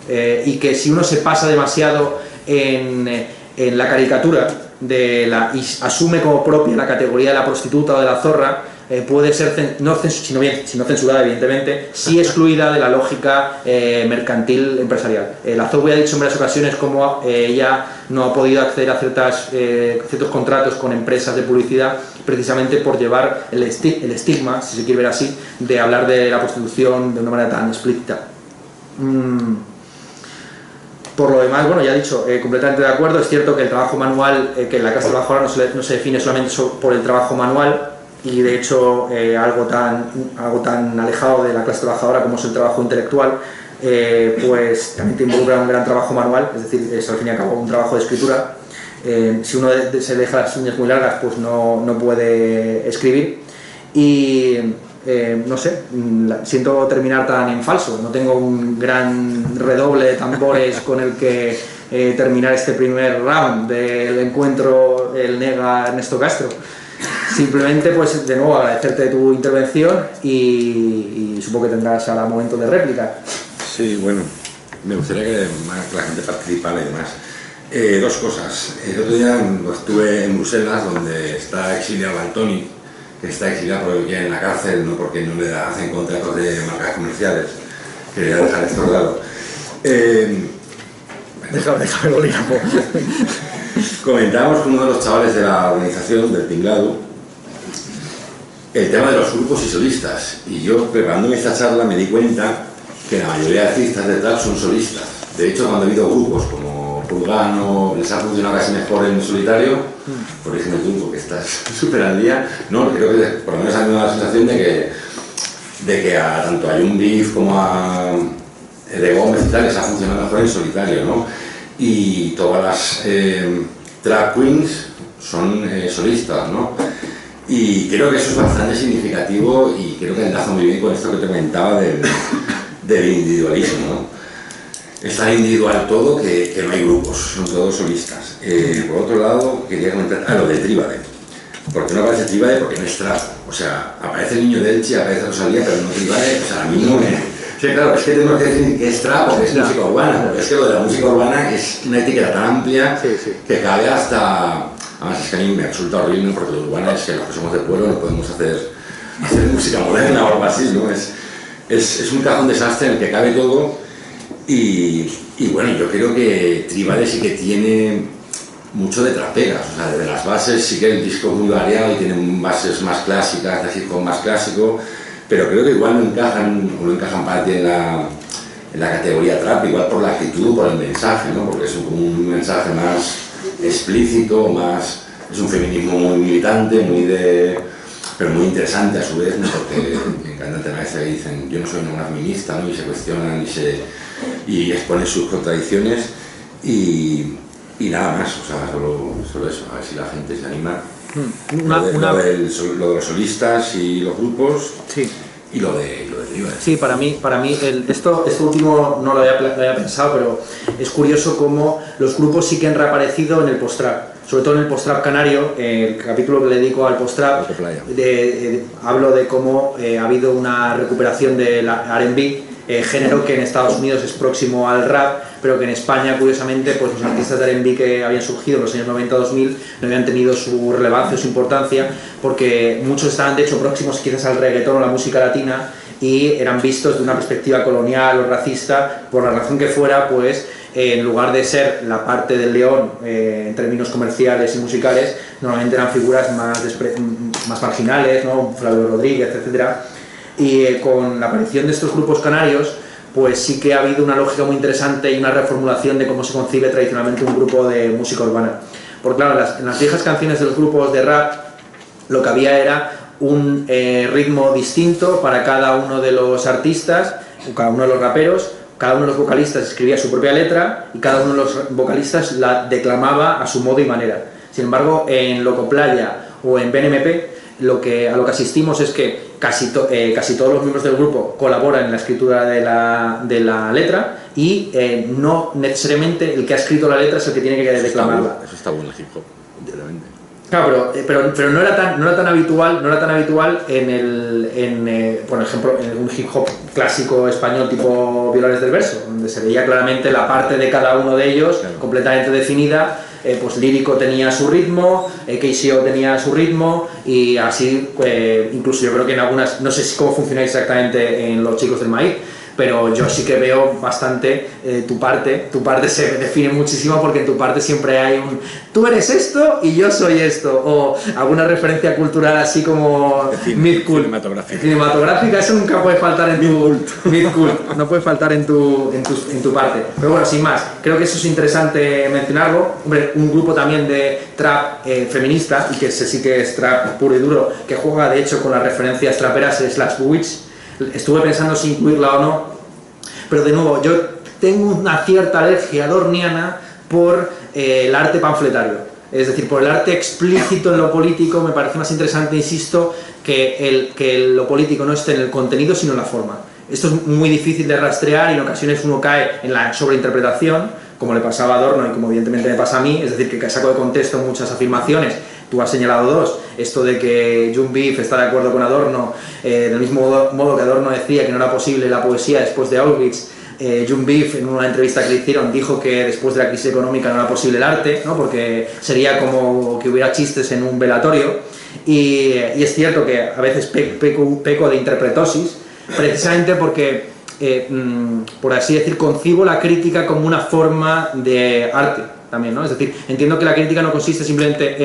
Y que si uno se pasa demasiado en la caricatura y asume como propia la categoría de la prostituta o de la zorra, puede ser, no censurada evidentemente, sí excluida de la lógica mercantil empresarial. La Zowie ha dicho en varias ocasiones cómo ella no ha podido acceder a ciertos contratos con empresas de publicidad precisamente por llevar el estigma, si se quiere ver así, de hablar de la prostitución de una manera tan explícita. Por lo demás, bueno, ya he dicho, completamente de acuerdo. Es cierto que el trabajo manual, que en la clase trabajadora no se define solamente por el trabajo manual, y de hecho algo tan alejado de la clase trabajadora como es el trabajo intelectual, pues también te involucra un gran trabajo manual, es decir, es al fin y al cabo un trabajo de escritura. Si uno se deja las uñas muy largas, pues no puede escribir. Y no sé, siento terminar tan en falso, no tengo un gran redoble de tambores con el que terminar este primer round del encuentro el Nega Ernesto Castro. Simplemente, pues de nuevo agradecerte tu intervención y supongo que tendrás ahora momento de réplica. Sí, bueno, me gustaría que la gente participara y demás. Dos cosas. El otro día estuve en Bruselas, donde está exiliado Antoni, que está exiliado porque queda en la cárcel, no porque no le hacen contratos de marcas comerciales. Quería dejar esto claro. Déjame bolígrafo. Comentábamos con uno de los chavales de la organización, del Tinglado, el tema de los grupos y solistas. Y yo, preparándome esta charla, me di cuenta que la mayoría de artistas de trap son solistas. De hecho, cuando ha habido grupos como Purgano, les ha funcionado casi mejor en solitario, corrígeme tú porque estás súper al día, no, creo que por lo menos a mí me da la sensación de que tanto a Young Beef como a de Gómez y tal les ha funcionado mejor en solitario, ¿no? Y todas las trap queens son solistas, ¿no? Y creo que eso es bastante significativo y creo que enlaza muy bien con esto que te comentaba del individualismo, ¿no? Es tan individual todo que no hay grupos, son todos solistas. Por otro lado, quería comentar lo de Tríbade. ¿Por qué no aparece Tríbade? Porque no es trap. O sea, aparece el niño de Elche, aparece Rosalía, pero no Tríbade. O sea, a mí no me... Sí, claro, es que tenemos que decir que es trap o que es música urbana, porque es que lo de la música urbana es una etiqueta tan amplia que cabe hasta... Además, es que a mí me resulta horrible porque lo urbana es que los que somos de pueblo no podemos hacer música moderna o algo así, ¿no? Es un cajón desastre en el que cabe todo y bueno, yo creo que Tríbade sí que tiene mucho de traperas, o sea, desde las bases sí que el disco es muy variado y tiene bases más clásicas, de hip hop más clásico, pero creo que igual no encajan para ti en la categoría trap, igual por la actitud o por el mensaje, ¿no? Porque es un mensaje más explícito, es un feminismo muy militante, pero muy interesante a su vez, ¿no? Porque me encanta el tema ese que dicen yo no soy una feminista, ¿no? Y se cuestionan y exponen sus contradicciones y nada más, o sea, solo eso, a ver si la gente se anima. Lo de los solistas y los grupos. Sí. Y lo de Tríbade. Sí, para mí esto último no lo había pensado, pero es curioso cómo los grupos sí que han reaparecido en el post-trap, sobre todo en el post-trap canario. El capítulo que le dedico al post-trap, hablo de cómo ha habido una recuperación del R&B, género que en Estados Unidos es próximo al rap, pero que en España, curiosamente, pues los artistas de R&B que habían surgido en los años 90-2000 no habían tenido su relevancia o su importancia, porque muchos estaban de hecho próximos quizás al reggaetón o la música latina y eran vistos de una perspectiva colonial o racista, por la razón que fuera, pues en lugar de ser la parte del león en términos comerciales y musicales, normalmente eran figuras más marginales, ¿no? Flavio Rodríguez, etcétera. Y con la aparición de estos grupos canarios, pues sí que ha habido una lógica muy interesante y una reformulación de cómo se concibe tradicionalmente un grupo de música urbana. Porque claro, en las viejas canciones de los grupos de rap, lo que había era un ritmo distinto para cada uno de los artistas, cada uno de los raperos, cada uno de los vocalistas escribía su propia letra y cada uno de los vocalistas la declamaba a su modo y manera. Sin embargo, en Locoplaya o en BNMP, a lo que asistimos es que casi todos los miembros del grupo colaboran en la escritura de la letra y no necesariamente el que ha escrito la letra es el que tiene que declamarla. Eso está bueno en el hip hop, literalmente. Claro, pero no era tan habitual por ejemplo, en un hip hop clásico español tipo Violores del Verso, donde se veía claramente la parte de cada uno de ellos, claro, completamente definida. Pues Lírico tenía su ritmo, KCO tenía su ritmo y así, incluso yo creo que en algunas, no sé cómo funciona exactamente en Los Chicos del Maíz, pero yo sí que veo bastante tu parte se define muchísimo porque en tu parte siempre hay un tú eres esto y yo soy esto, o alguna referencia cultural así como mid-cult, cinematográfica, eso nunca puede faltar en tu mid-cult, no puede faltar en tu parte. Pero bueno, sin más, creo que eso es interesante mencionarlo. Hombre, un grupo también de trap feminista, y que ese sí que es trap puro y duro, que juega de hecho con las referencias traperas, es Las Witch. Estuve pensando si incluirla o no, pero de nuevo, yo tengo una cierta alergia dorniana por el arte panfletario, es decir, por el arte explícito en lo político. Me parece más interesante, insisto, que lo político no esté en el contenido sino en la forma. Esto es muy difícil de rastrear y en ocasiones uno cae en la sobreinterpretación, como le pasaba a Adorno y como evidentemente me pasa a mí, es decir, que saco de contexto muchas afirmaciones. Tú has señalado dos, esto de que Young Beef está de acuerdo con Adorno, del mismo modo que Adorno decía que no era posible la poesía después de Auschwitz, John Beef, en una entrevista que le hicieron, dijo que después de la crisis económica no era posible el arte, ¿no? Porque sería como que hubiera chistes en un velatorio. Y es cierto que a veces peco de interpretosis, precisamente porque, por así decir, concibo la crítica como una forma de arte también, ¿no? Es decir, entiendo que la crítica no consiste simplemente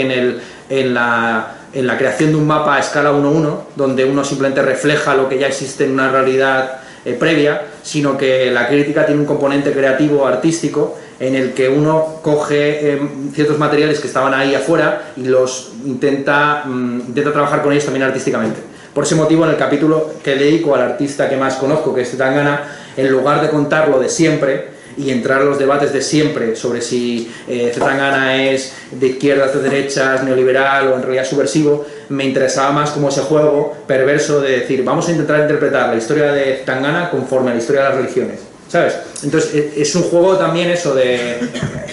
en la creación de un mapa a escala 1:1, donde uno simplemente refleja lo que ya existe en una realidad previa, sino que la crítica tiene un componente creativo, artístico, en el que uno coge ciertos materiales que estaban ahí afuera y los intenta trabajar con ellos también artísticamente. Por ese motivo, en el capítulo que dedico al artista que más conozco, que es Zetangana, en lugar de contar lo de siempre y entrar a los debates de siempre sobre si Zetangana es de izquierdas, de derechas, neoliberal o en realidad subversivo, me interesaba más como ese juego perverso de decir, vamos a intentar interpretar la historia de Zetangana conforme a la historia de las religiones, ¿sabes? Entonces es un juego también eso de,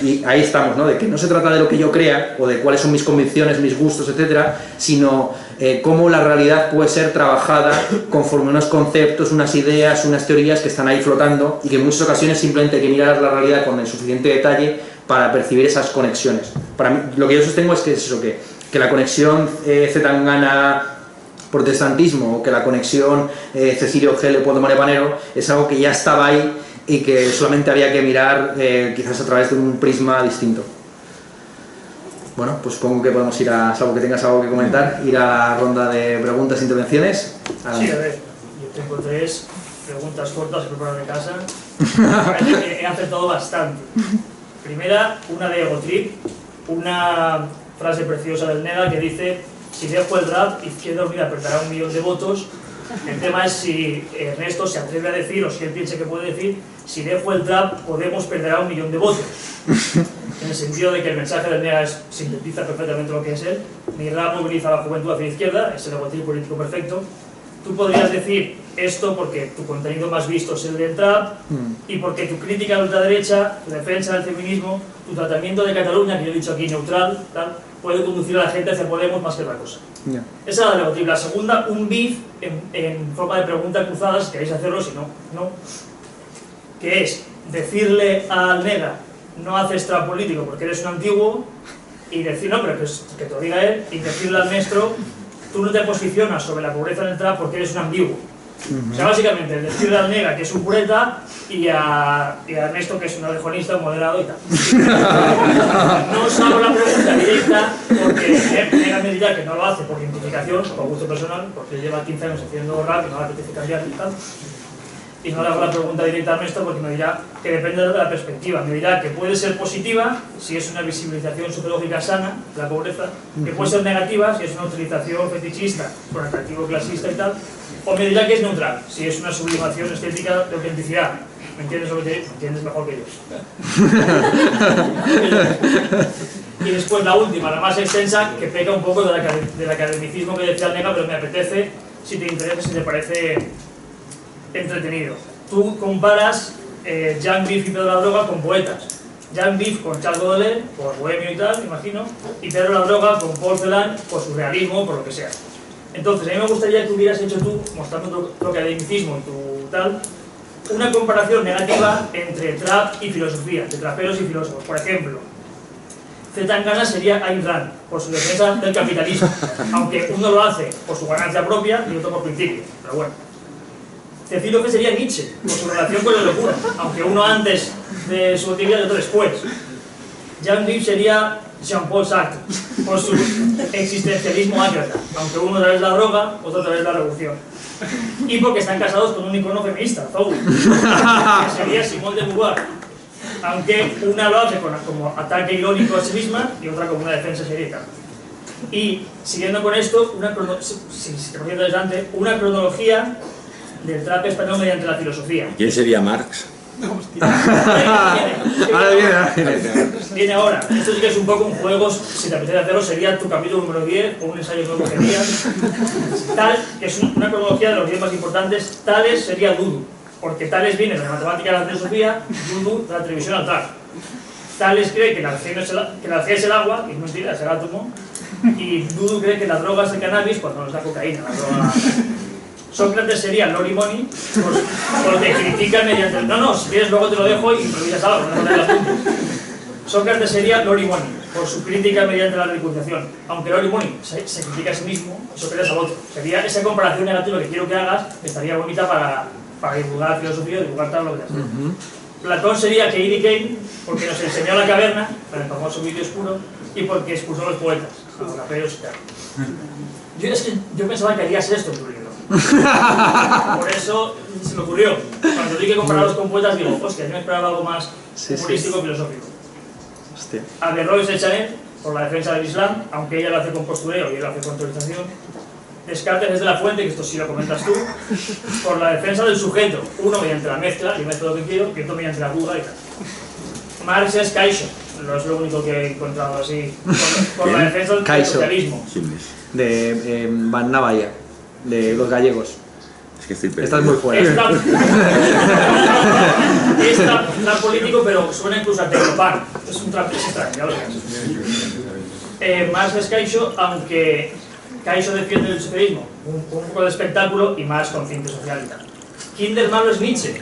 y ahí estamos, ¿no? De que no se trata de lo que yo crea o de cuáles son mis convicciones, mis gustos, etcétera, sino cómo la realidad puede ser trabajada conforme a unos conceptos, unas ideas, unas teorías que están ahí flotando y que en muchas ocasiones simplemente hay que mirar la realidad con el suficiente detalle para percibir esas conexiones. Para mí, lo que yo sostengo es que es eso, que la conexión Zetangana protestantismo o que la conexión Cecilio G. Leopoldo Manepanero es algo que ya estaba ahí y que solamente había que mirar quizás a través de un prisma distinto. Bueno, pues supongo que podemos ir a, salvo que tengas algo que comentar, ir a la ronda de preguntas e intervenciones. Sí, a ver, yo tengo 3 preguntas cortas preparadas de casa. He acertado bastante. Primera, una de Ego Trip, una frase preciosa del Nega que dice: si dejo el rap, Izquierda Unida perderá 1 millón de votos. El tema es si Ernesto se atreve a decir, o si él piensa que puede decir, si dejo el trap, Podemos perderá 1 millón de votos. En el sentido de que el mensaje del NEA sintetiza perfectamente lo que es él. Mi rap moviliza a la juventud hacia la izquierda, es el egotrip político perfecto. Tú podrías decir esto porque tu contenido más visto es el del trap y porque tu crítica a la ultraderecha, tu defensa del feminismo, tu tratamiento de Cataluña, que yo he dicho aquí neutral, tal, puede conducir a la gente hacia Podemos más que otra cosa. Yeah. Esa es la egotrip. La segunda, un beef en forma de pregunta cruzada, si queréis hacerlo, si no, no. Que es decirle al Nega: no haces trap político porque eres un antiguo, y decir, no, pero que te lo diga él, y decirle al maestro: tú no te posicionas sobre la pobreza en el trap porque eres un ambiguo. O sea, básicamente, decirle al Nega que es un pureta y a Ernesto que es un orejonista, un moderado y tal. No os hago la pregunta directa porque Nega me dirá que no lo hace por identificación, por gusto personal, porque lleva 15 años haciendo rap y no le apetece cambiar y tal. Y no le hago la pregunta directa a Ernesto porque me dirá que depende de la perspectiva. Me dirá que puede ser positiva si es una visibilización sociológica sana de la pobreza, que puede ser negativa si es una utilización fetichista con atractivo clasista y tal, o me dirá que es neutral si es una sublimación estética de autenticidad. ¿Me entiendes lo que te digo? ¿Me entiendes mejor que yo? Y después la última, la más extensa, que peca un poco del academicismo que decía el Nega, pero me apetece, si te interesa, si te parece entretenido. Tú comparas Jean Beef y Pedro la Droga con poetas. Jean Beef con Charles Baudelaire, por bohemio y tal, me imagino, y Pedro la Droga con Paul Celan, por su realismo, por lo que sea. Entonces, a mí me gustaría que hubieras hecho tú, mostrando tu academicismo y tu tal, una comparación negativa entre trap y filosofía, entre traperos y filósofos. Por ejemplo, Zetangana sería Ayn Rand, por su defensa del capitalismo, aunque uno lo hace por su ganancia propia y otro por principio, pero bueno. Cecilio G sería Nietzsche, por su relación con la locura, aunque uno antes de su actividad y otro después. Jean Beef sería Jean-Paul Sartre, por su existencialismo ácrata, aunque uno a través de la droga, otro a través de la revolución. Y porque están casados con un icono feminista, Zoe, que sería Simone de Beauvoir, aunque una lo hace como ataque irónico a sí misma y otra como una defensa seria. Y siguiendo con esto, una cronología del trap español mediante la filosofía. ¿Quién sería Marx? Viene ahora. Esto sí que es un poco un juego, si te apetece hacerlo, sería tu capítulo número 10 o un ensayo nuevo que harías. Tal, que es una cronología de los 10 más importantes. Tales sería Dudu, porque Tales viene de la matemática de la filosofía, Dudu de la televisión al trap. Tales cree que la energía es el agua, y es mentira, es el átomo, y Dudu cree que la droga es el cannabis cuando nos da cocaína, la droga Sócrates sería Lori Money, porque critica mediante el... No, si quieres luego te lo dejo y improvisas algo, no te las puntos. Sócrates sería Lori Money, por su crítica mediante la ridiculización. Aunque Lori Money se critica a sí mismo, Sócrates al otro. Sería esa comparación negativa que quiero que hagas, que estaría bonita para divulgar filosofía, divulgar tal, lo que sea. Platón sería Katie Kane, porque nos enseñó la caverna, con el famoso vídeo oscuro, y porque expulsó a los poetas, a los raperos y tal. Yo pensaba que harías esto en tu libro. Por eso se me ocurrió. Cuando vi que compararlos con poetas, digo, hostia, yo me esperaba algo más humorístico y filosófico. Hostia. Averroes de Chanet, por la defensa del Islam, aunque ella lo hace con postureo y él lo hace con teorización. Descartes desde la fuente, que esto sí lo comentas tú, por la defensa del sujeto, uno mediante la mezcla, y mezclo lo que quiero, y otro mediante la duda y tal. Marx es Caixo, no es lo único que he encontrado así, por la defensa del socialismo. De Van Navalla, de los gallegos. Es que estoy perdido. Estás muy fuera. Es trap político, pero suena incluso a Tecnopan. Es un trap extraño, ya lo sabes. Marx es Caixo, aunque Caixo defiende el socialismo, un poco de espectáculo y más consciente social y tal. Kinder malo es Nietzsche,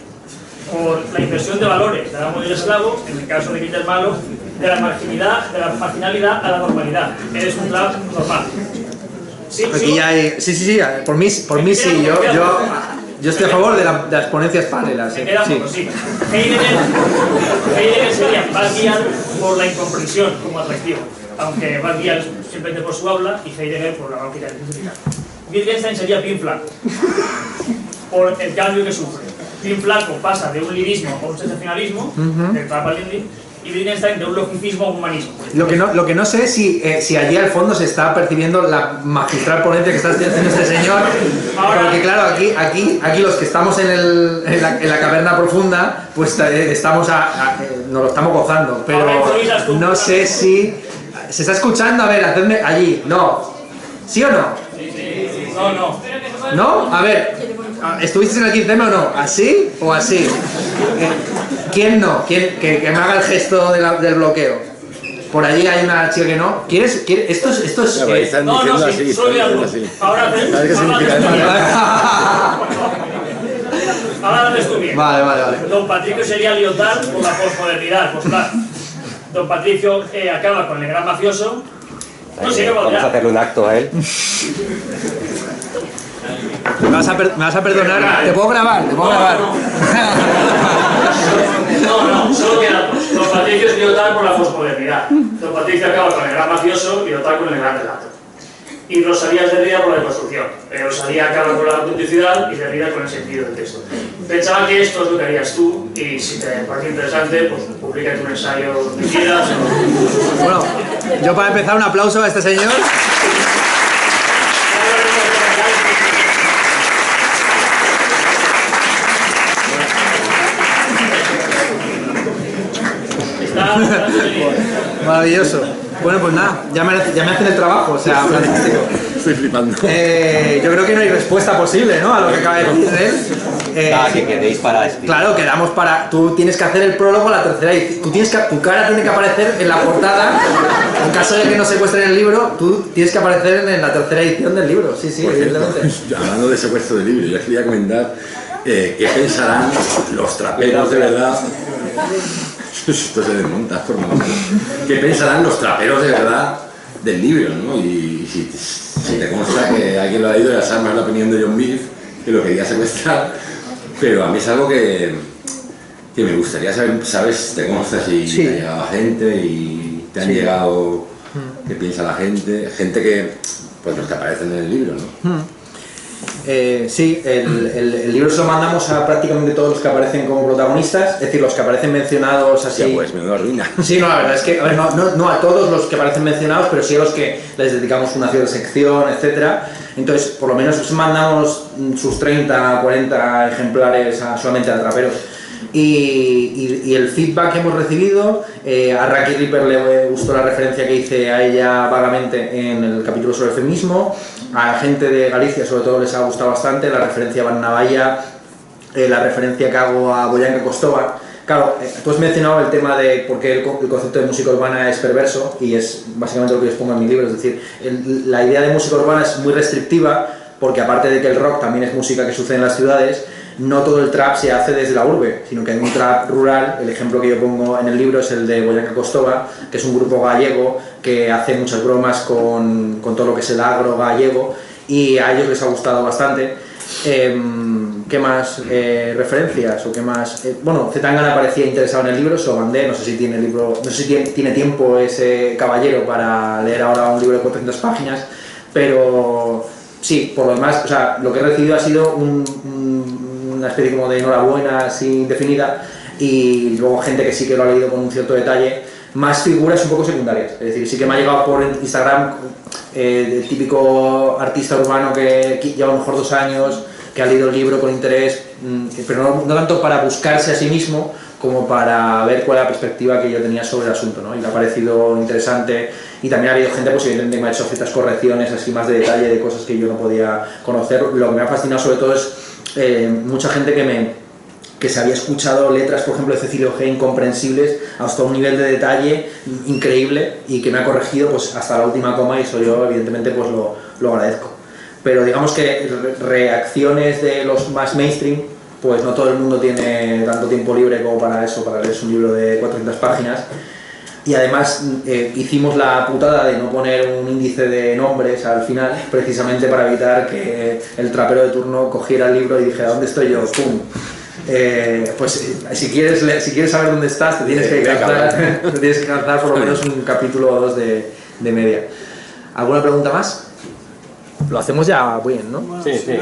por la inversión de valores, del amo y del esclavo, en el caso de Kinder malo, de la marginalidad a la normalidad. Eres un trap normal. ¿Sí? Aquí ya hay... Sí, por mí sí, yo estoy a favor de las ponencias paralelas. Me queda poco, sí. Heidegger sería Basquiat por la incomprensión como atractivo, aunque Basquiat simplemente por su habla y Heidegger por la lógica científica. Wittgenstein sería Pin Flaco, por el cambio que sufre. Pin Flaco pasa de un lirismo a un sensacionalismo, del trap al indie, y Wittgenstein de un logicismo a un humanismo. Lo que no sé es si allí al fondo se está percibiendo la magistral ponencia que está haciendo este señor. Porque claro, aquí los que estamos en la caverna profunda, pues estamos nos lo estamos gozando. Pero no sé si... ¿Se está escuchando? A ver, hacedme allí. No. ¿Sí o no? Sí. No. ¿No? A ver, ¿estuvisteis en el 15M o no? ¿Así o así? ¿Quién no? ¿Quién, que me haga el gesto del bloqueo? Por allí hay una chica que no. ¿Quieres? Esto es No, sí, solo voy a algo. Ahora ¿Sabes qué significa eso? Ahora haces tú bien. Vale. Don Patricio sería Lyotard por la posmodernidad, postular. Don Patricio acaba con el gran mafioso. Vamos a hacerle un acto a él. ¿Me vas a perdonar? ¿Te puedo grabar? No, solo queda dos. Don Patricio es Lyotard por la posmodernidad. Don Patricio acaba con el gran mafioso y Lyotard con el gran relato. Y Rosalía es Derrida por la deconstrucción. Rosalía acaba con la autenticidad y Derrida con el sentido del texto. Pensaba que esto es lo que harías tú y si te parece interesante, pues publica un ensayo que quieras. Bueno, yo para empezar un aplauso a este señor. Maravilloso. Bueno, pues nada, ya me hacen el trabajo, o sea, fantástico. Estoy flipando. Yo creo que no hay respuesta posible, ¿no? A lo que acaba de decir él. Que quedéis para explicar. Claro, quedamos para... Tú tienes que hacer el prólogo a la tercera edición. Tu cara tiene que aparecer en la portada. En caso de que no secuestren el libro, tú tienes que aparecer en la tercera edición del libro. Sí, evidentemente. Hablando de secuestro de libro, yo quería comentar qué pensarán los traperos de verdad. Esto se desmonta por momentos. ¿Qué pensarán los traperos de verdad del libro, ¿no? Y si te consta que alguien lo ha leído, ya sabes más la opinión de John Beef, que lo quería secuestrar, pero a mí es algo que me gustaría saber, ¿sabes? Te consta si te ha llegado gente y te han llegado, qué piensa la gente que, pues los que aparecen en el libro, ¿no? Sí, el libro se lo mandamos a prácticamente todos los que aparecen como protagonistas, es decir, los que aparecen mencionados así. Ya, pues menuda ruina. Sí, no, la verdad es que, a ver, no a todos los que aparecen mencionados, pero sí a los que les dedicamos una cierta sección, etcétera. Entonces, por lo menos mandamos sus 30, 40 ejemplares solamente a traperos. Y el feedback que hemos recibido, a Raki Ripper le gustó la referencia que hice a ella vagamente en el capítulo sobre el feminismo, a la gente de Galicia sobre todo les ha gustado bastante la referencia a Van Navalla, la referencia que hago a Boyanka Kostova. Claro, tú has mencionado el tema de por qué el concepto de música urbana es perverso, y es básicamente lo que les pongo en mi libro, es decir, la idea de música urbana es muy restrictiva porque aparte de que el rock también es música que sucede en las ciudades, no todo el trap se hace desde la urbe, sino que hay un trap rural. El ejemplo que yo pongo en el libro es el de Boyaca Costova, que es un grupo gallego que hace muchas bromas con todo lo que es el agro gallego, y a ellos les ha gustado bastante. ¿Qué más referencias o qué más? Bueno, Zetangana parecía interesado en el libro, Sobandé, no sé si tiene libro, no sé si tiene tiempo ese caballero para leer ahora un libro de 400 páginas, pero sí, por lo demás, o sea, lo que he recibido ha sido una especie como de enhorabuena así indefinida, y luego gente que sí que lo ha leído con un cierto detalle, más figuras un poco secundarias, es decir, sí que me ha llegado por Instagram el típico artista urbano que lleva a lo mejor 2 años, que ha leído el libro con interés, pero no tanto para buscarse a sí mismo como para ver cuál es la perspectiva que yo tenía sobre el asunto, ¿no? Y le ha parecido interesante, y también ha habido gente pues evidentemente que me ha hecho ciertas correcciones así más de detalle de cosas que yo no podía conocer. Lo que me ha fascinado sobre todo es mucha gente que se había escuchado letras, por ejemplo, de Cecilio G, incomprensibles, hasta un nivel de detalle increíble, y que me ha corregido pues hasta la última coma, y eso yo evidentemente pues lo agradezco. Pero digamos que reacciones de los más mainstream, pues no todo el mundo tiene tanto tiempo libre como para eso, para leerse un libro de 400 páginas. Y además hicimos la putada de no poner un índice de nombres al final, precisamente para evitar que el trapero de turno cogiera el libro y dijera ¿dónde estoy yo? ¡Pum! Pues si quieres saber dónde estás, te tienes que alcanzar por lo menos un capítulo o 2 de media. ¿Alguna pregunta más? Lo hacemos ya bien, ¿no? Bueno, Sí, sí.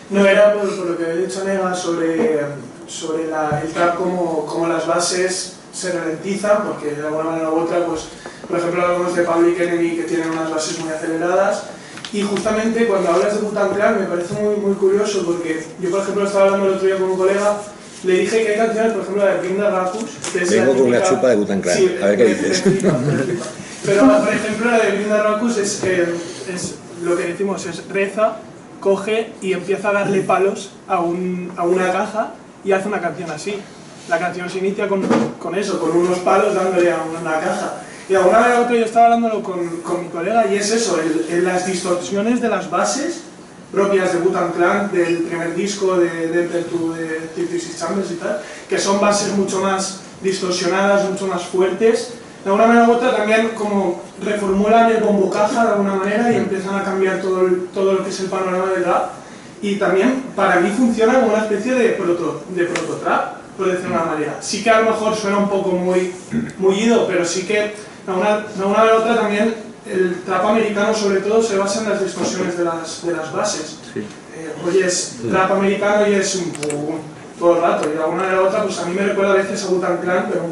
No, era por lo que había dicho Nega sobre el trap, como las bases se ralentizan, porque de alguna manera u otra, pues, por ejemplo, hablamos de Public Enemy, que tienen unas bases muy aceleradas, y justamente cuando hablas de Wu-Tang Clan me parece muy, muy curioso, porque yo, por ejemplo, estaba hablando el otro día con un colega, le dije que hay canciones, por ejemplo, la de Bring the Ruckus, que es Vengo la con una típica... chupa de Wu-Tang Clan, Sí, a ver qué dices. me flipa. Pero, por ejemplo, la de Bring the Ruckus es lo que decimos, es reza, coge y empieza a darle palos a una caja y hace una canción así. La canción se inicia con eso, con unos palos dándole a una caja. Y alguna vez otra yo estaba hablándolo con mi colega, y es eso, las distorsiones de las bases propias de Wu-Tang Clan, del primer disco de Enter to the 36 Chambers y tal, que son bases mucho más distorsionadas, mucho más fuertes. De alguna manera u otra también como reformulan el bombo caja de alguna manera y empiezan a cambiar todo lo que es el panorama del rap. Y también para mí funciona como una especie de proto-trap, por decirlo de una manera. Sí que a lo mejor suena un poco muy ido, pero sí que de alguna manera u otra también el trap americano sobre todo se basa en las distorsiones de las bases. Sí. Hoy es trap americano y es un todo el rato, y de alguna manera u otra pues a mí me recuerda a veces a Wu-Tang Clan, pero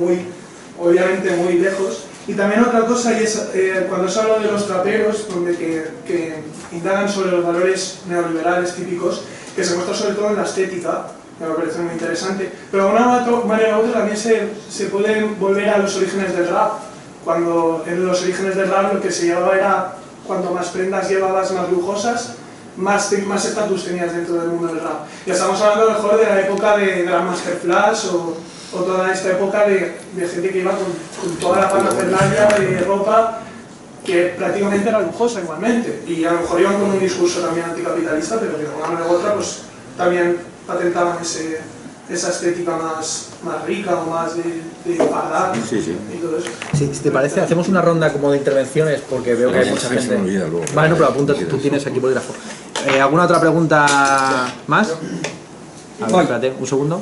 obviamente muy lejos. Y también otra cosa, y es cuando se habla de los traperos, donde que indagan sobre los valores neoliberales típicos, que se muestra sobre todo en la estética, que me parece muy interesante, pero de alguna manera u otra también se puede volver a los orígenes del rap, cuando en los orígenes del rap lo que se llevaba era, cuanto más prendas llevabas más lujosas, más estatus tenías dentro del mundo del rap. Y estamos hablando a lo mejor de la época de Grandmaster Flash o toda esta época de gente que iba con toda la parafernalia de ropa que prácticamente era lujosa igualmente, y a lo mejor iban con un discurso también anticapitalista, pero que de una manera u otra pues también patentaban esa estética más rica o más de pardal y todo eso. Sí, si te parece, hacemos una ronda como de intervenciones, porque veo que hay mucha gente. Vale, no, pero apunta, tú tienes aquí bolígrafo. ¿Alguna otra pregunta más? A ver, espérate, un segundo.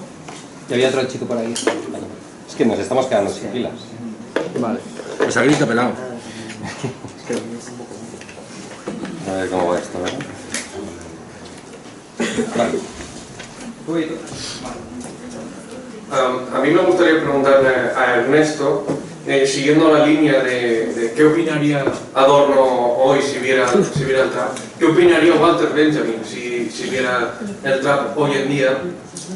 Y había otro chico por ahí. Es que nos estamos quedando sin pilas. Vale. Pues a grito pelado. A ver cómo va esto, ¿verdad? Vale. A mí me gustaría preguntarle a Ernesto, siguiendo la línea de qué opinaría Adorno hoy si viera el trap, qué opinaría Walter Benjamin si viera el trap hoy en día,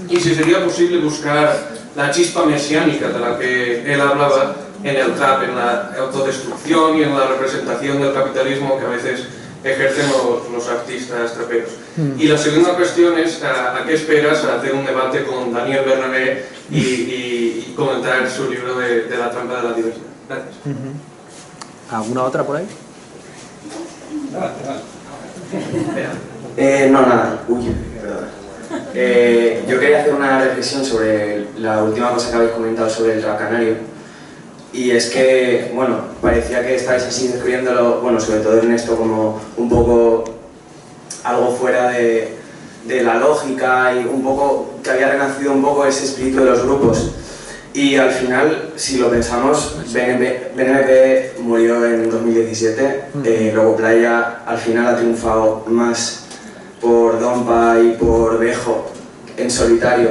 y si sería posible buscar la chispa mesiánica de la que él hablaba en el trap, en la autodestrucción y en la representación del capitalismo que a veces ejercen los artistas traperos. Y la segunda cuestión es ¿a qué esperas a hacer un debate con Daniel Bernabé y comentar su libro de la trampa de la diversidad? Gracias. ¿Alguna otra por ahí? No, nada. Uy, perdón. Yo quería hacer una reflexión sobre la última cosa que habéis comentado sobre el trap canario. Y es que, bueno, parecía que estáis así describiéndolo, bueno, sobre todo Ernesto, como un poco algo fuera de la lógica y un poco que había renacido un poco ese espíritu de los grupos. Y al final, si lo pensamos, BNP murió en 2017, luego Playa al final ha triunfado más por Dompa y por Bejo en solitario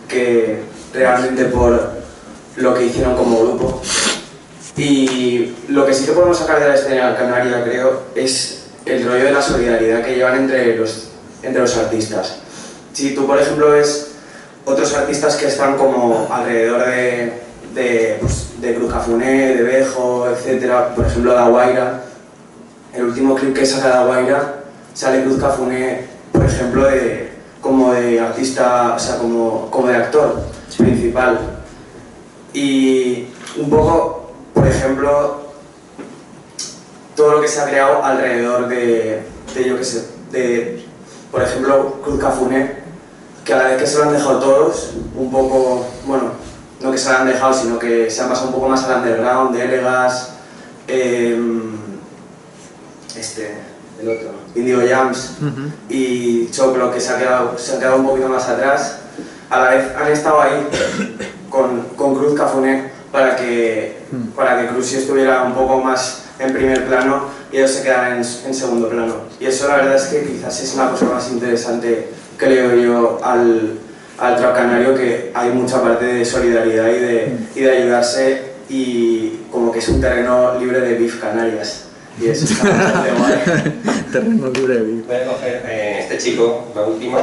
que realmente por lo que hicieron como grupo. Y lo que sí que podemos sacar de la escena canaria, creo, es el rollo de la solidaridad que llevan entre los artistas. Si tú, por ejemplo, ves otros artistas que están como alrededor de Cruz Cafuné, de Bejo, etc. Por ejemplo, Da Guaira. El último clip que saca Da Guaira sale Cruz Cafuné, por ejemplo, como de artista, o sea, como de actor principal. Y un poco, por ejemplo, todo lo que se ha creado alrededor de yo qué sé, por ejemplo, Cruz Cafuné, que a la vez que se lo han dejado todos, un poco, bueno, no que se lo han dejado, sino que se han pasado un poco más al underground, de Elegas, el otro, Indigo Jams y Choclo, que se ha quedado un poquito más atrás, a la vez han estado ahí con Cruz Cafuné para que Cruz sí estuviera un poco más en primer plano y ellos se quedaran en segundo plano. Y eso la verdad es que quizás es una cosa más interesante que le doy yo al trap canario, que hay mucha parte de solidaridad y de ayudarse, y como que es un terreno libre de beef Canarias. Y eso está bastante guay. Terreno libre de beef. Voy a coger este chico, la última,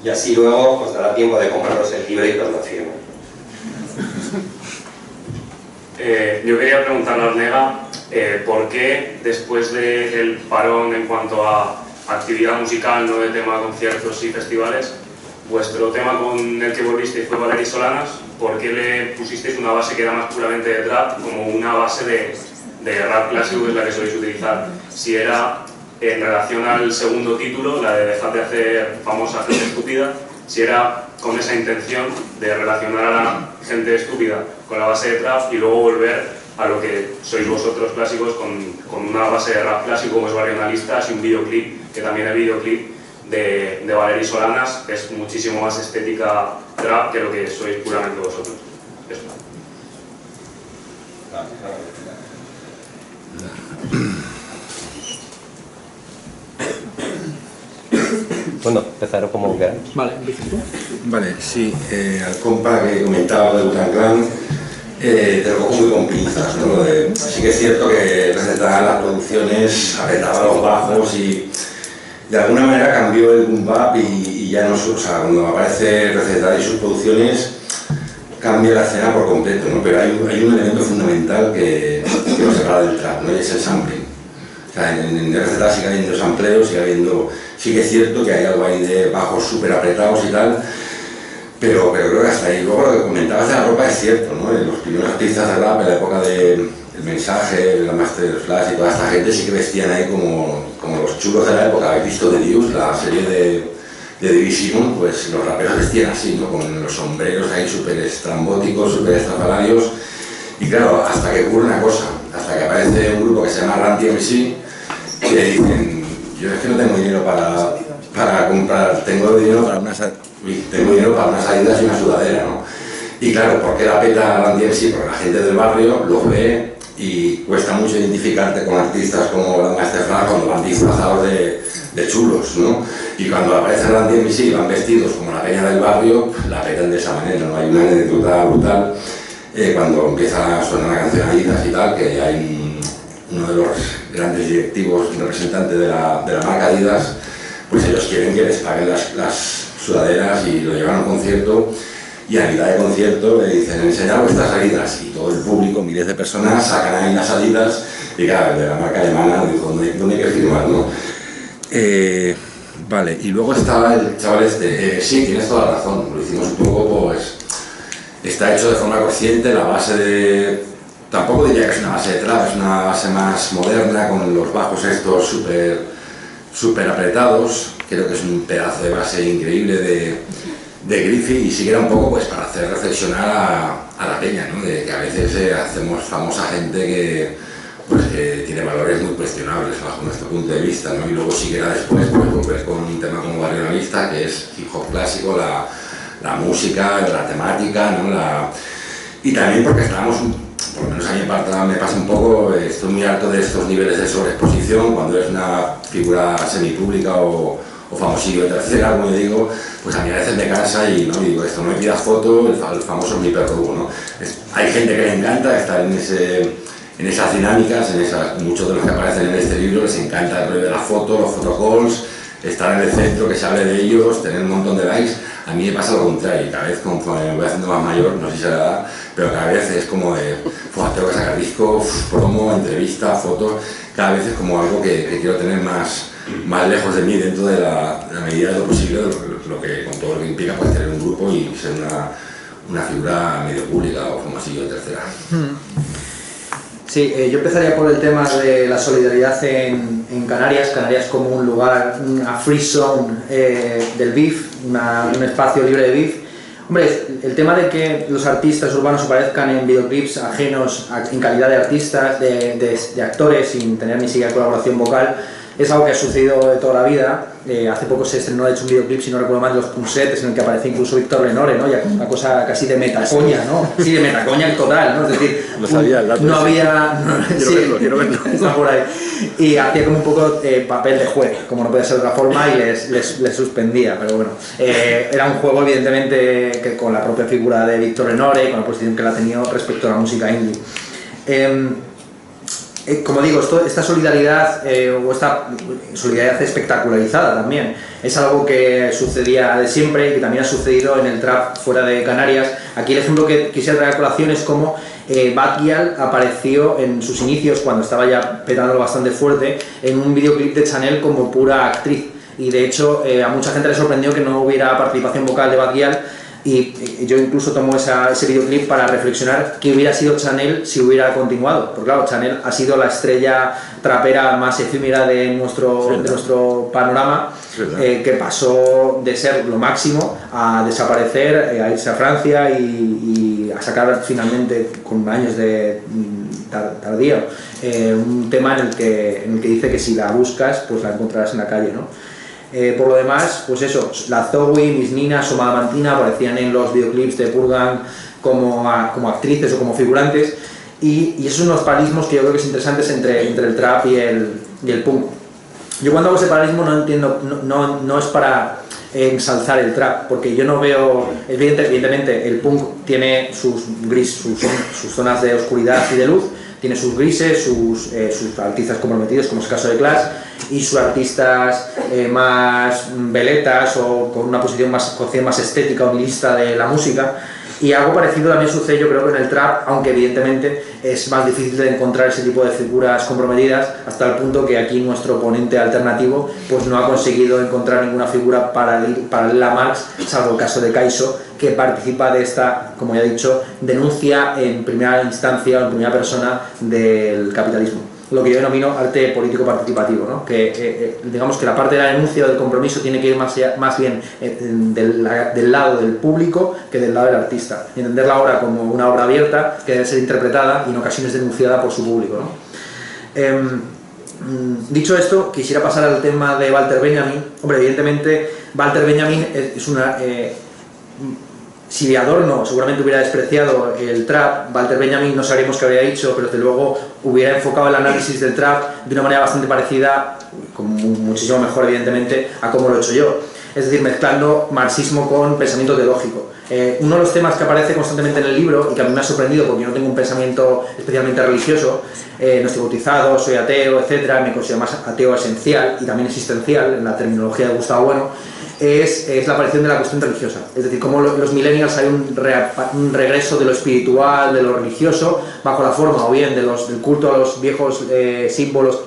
y así luego os dará tiempo de compraros el libro y que os lo firmen. Yo quería preguntarle a Ornega por qué después del parón en cuanto a actividad musical, no de tema de conciertos y festivales, vuestro tema con el que volvisteis fue Valery Solanas. ¿Por qué le pusisteis una base que era más puramente de trap como una base de rap clásico, que es la que soléis utilizar? Si era en relación al segundo título, la de dejar de hacer famosa gente estúpida, si era con esa intención de relacionar a la gente estúpida con la base de trap y luego volver a lo que sois vosotros clásicos con una base de rap clásico como es Barrionalistas y un videoclip, que también el videoclip de Valery Solanas es muchísimo más estética trap que lo que sois puramente vosotros. Eso. Bueno, empezaron como queráis. Vale, ¿empiezas tú? Vale, sí, al compa que comentaba de Wu-Tang Clan, te lo cojo muy con pinzas, ¿no? Sí que es cierto que presentaba las producciones, apretaba los bajos y de alguna manera cambió el boom bap y ya no, o sea, cuando aparece Recetar y sus producciones cambia la escena por completo, ¿no? Pero hay un elemento fundamental que nos separa del trap, ¿no? Y es el sampling. O sea, en Recetar sigue habiendo sampleos, sí que es cierto que hay algo ahí de bajos súper apretados y tal, pero creo que hasta ahí. Luego lo que comentabas de la ropa es cierto, ¿no? Los primeros artistas de rap en la época del Mensaje, la Master Flash y toda esta gente sí que vestían ahí como los chulos de la época. Habéis visto The Deuce, la serie de David Simon, pues los raperos vestían así, ¿no? Con los sombreros ahí súper estrambóticos, súper estrafalarios. Y claro, hasta que ocurre una cosa, hasta que aparece un grupo que se llama Run TMC, que dicen, yo es que no tengo dinero para comprar, tengo dinero para unas Adidas y una sudadera, ¿no? Y claro, ¿por qué la peta Run TMC? Porque la gente del barrio los ve y cuesta mucho identificarte con artistas como la Master Flash cuando van disfrazados de chulos, ¿no? Y cuando aparece Run TMC y van vestidos como la peña del barrio, la petan de esa manera, ¿no? Hay una anécdota brutal cuando empieza a sonar la canción Adidas y tal, que hay uno de los grandes directivos representantes de la marca Adidas, pues ellos quieren que les paguen las sudaderas y lo llevan a un concierto, y a mitad de concierto le dicen, enseñad vuestras Adidas, y todo el público, miles de personas, sacan ahí las Adidas, y claro, de la marca alemana, ¿dónde hay que firmar, no? Vale, y luego estaba el chaval este, sí, tienes toda la razón, lo hicimos un poco, pues, está hecho de forma consciente, la base tampoco diría que es una base de trap, es una base más moderna, con los bajos estos súper apretados. Creo que es un pedazo de base increíble de Griffith, y sí que era un poco pues para hacer reflexionar a la peña, ¿no? De que a veces hacemos famosa gente que pues, tiene valores muy cuestionables bajo nuestro punto de vista, ¿no? Y luego sí que era después pues, volver con un tema como Barrio Navista, que es hip hop clásico, la música, la temática, ¿no? Y también porque estábamos, por lo menos a mí me pasa un poco, estoy muy harto de estos niveles de sobreexposición cuando eres una figura semipública o famosillo de tercera, como yo digo, pues a mí a veces me cansa y ¿no? Digo, esto no me pidas foto, el famoso mi perro, ¿no? Hay gente que le encanta estar en esas dinámicas, muchos de los que aparecen en este libro les encanta el rollo de la foto, los photocalls, estar en el centro, que se hable de ellos, tener un montón de likes. A mí me pasa lo contrario, cada vez conforme me voy haciendo más mayor, no sé si se la da, pero cada vez es como de, tengo que sacar disco, promo, entrevista, fotos, cada vez es como algo que quiero tener más lejos de mí, dentro de la medida de lo posible, lo que, con todo lo que implica pues, tener un grupo y ser una figura medio pública o famosillo de tercera. Sí, yo empezaría por el tema de la solidaridad en Canarias como un lugar, una free zone del beef, un espacio libre de beef. Hombre, el tema de que los artistas urbanos aparezcan en videoclips ajenos en calidad de artistas, de actores, sin tener ni siquiera colaboración vocal, es algo que ha sucedido de toda la vida. Hace poco se estrenó, de hecho, un videoclip, si no recuerdo mal, de Los Punsetes, en el que aparece incluso Víctor Lenore, ¿no? Ya una cosa casi de metacoña, ¿no? Sí, de metacoña total, ¿no? Es decir, no sabía el dato. No había... Quiero verlo. Está por ahí. Y hacía como un poco papel de juez, como no podía ser de otra forma, y les suspendía, pero bueno. Era un juego, evidentemente, que con la propia figura de Víctor Lenore, con la posición que él ha tenido respecto a la música indie. Como digo, esta solidaridad, o esta solidaridad espectacularizada también, es algo que sucedía de siempre y que también ha sucedido en el trap fuera de Canarias. Aquí el ejemplo que quisiera traer a colación es cómo Bad Gyal apareció en sus inicios, cuando estaba ya petándolo bastante fuerte, en un videoclip de Chanel como pura actriz. Y de hecho a mucha gente le sorprendió que no hubiera participación vocal de Bad Gyal. Y yo incluso tomo ese videoclip para reflexionar qué hubiera sido Chanel si hubiera continuado. Porque claro, Chanel ha sido la estrella trapera más efímera de nuestro panorama, que pasó de ser lo máximo a desaparecer, a irse a Francia y a sacar finalmente, con años de tardío, un tema en el que dice que si la buscas, pues la encontrarás en la calle, ¿no? Por lo demás, pues eso, la Zoe, Miss Nina, Soma Mantina aparecían en los videoclips de Purgan como actrices o como figurantes, y esos son unos paralelismos que yo creo que es interesantes entre el trap y el punk. Yo cuando hago ese paralelismo no entiendo, no es para ensalzar el trap, porque yo no veo, evidentemente el punk tiene sus zonas de oscuridad y de luz, tiene sus grises, sus artistas comprometidos, como es el caso de Clash, y sus artistas más veletas o con una posición más estética o nihilista de la música. Y algo parecido también sucede, yo creo, que en el trap, aunque evidentemente es más difícil de encontrar ese tipo de figuras comprometidas, hasta el punto que aquí nuestro ponente alternativo pues no ha conseguido encontrar ninguna figura paralela a Marx, salvo el caso de Kaiso, que participa de esta, como ya he dicho, denuncia en primera instancia o en primera persona del capitalismo. Lo que yo denomino arte político participativo, ¿no? Que digamos que la parte de la denuncia o del compromiso tiene que ir más bien del lado del público que del lado del artista. Y entender la obra como una obra abierta que debe ser interpretada y en ocasiones denunciada por su público, ¿no? Dicho esto, quisiera pasar al tema de Walter Benjamin. Hombre, evidentemente Walter Benjamin es una... si Adorno seguramente hubiera despreciado el trap, Walter Benjamin no sabríamos qué habría dicho, pero desde luego hubiera enfocado el análisis del trap de una manera bastante parecida, muchísimo mejor evidentemente, a como lo he hecho yo. Es decir, mezclando marxismo con pensamiento teológico. Uno de los temas que aparece constantemente en el libro, y que a mí me ha sorprendido porque yo no tengo un pensamiento especialmente religioso, no estoy bautizado, soy ateo, etc., me considero más ateo esencial y también existencial, en la terminología de Gustavo Bueno, es la aparición de la cuestión religiosa. Es decir, cómo los millennials hay un regreso de lo espiritual, de lo religioso, bajo la forma o bien del culto a los viejos símbolos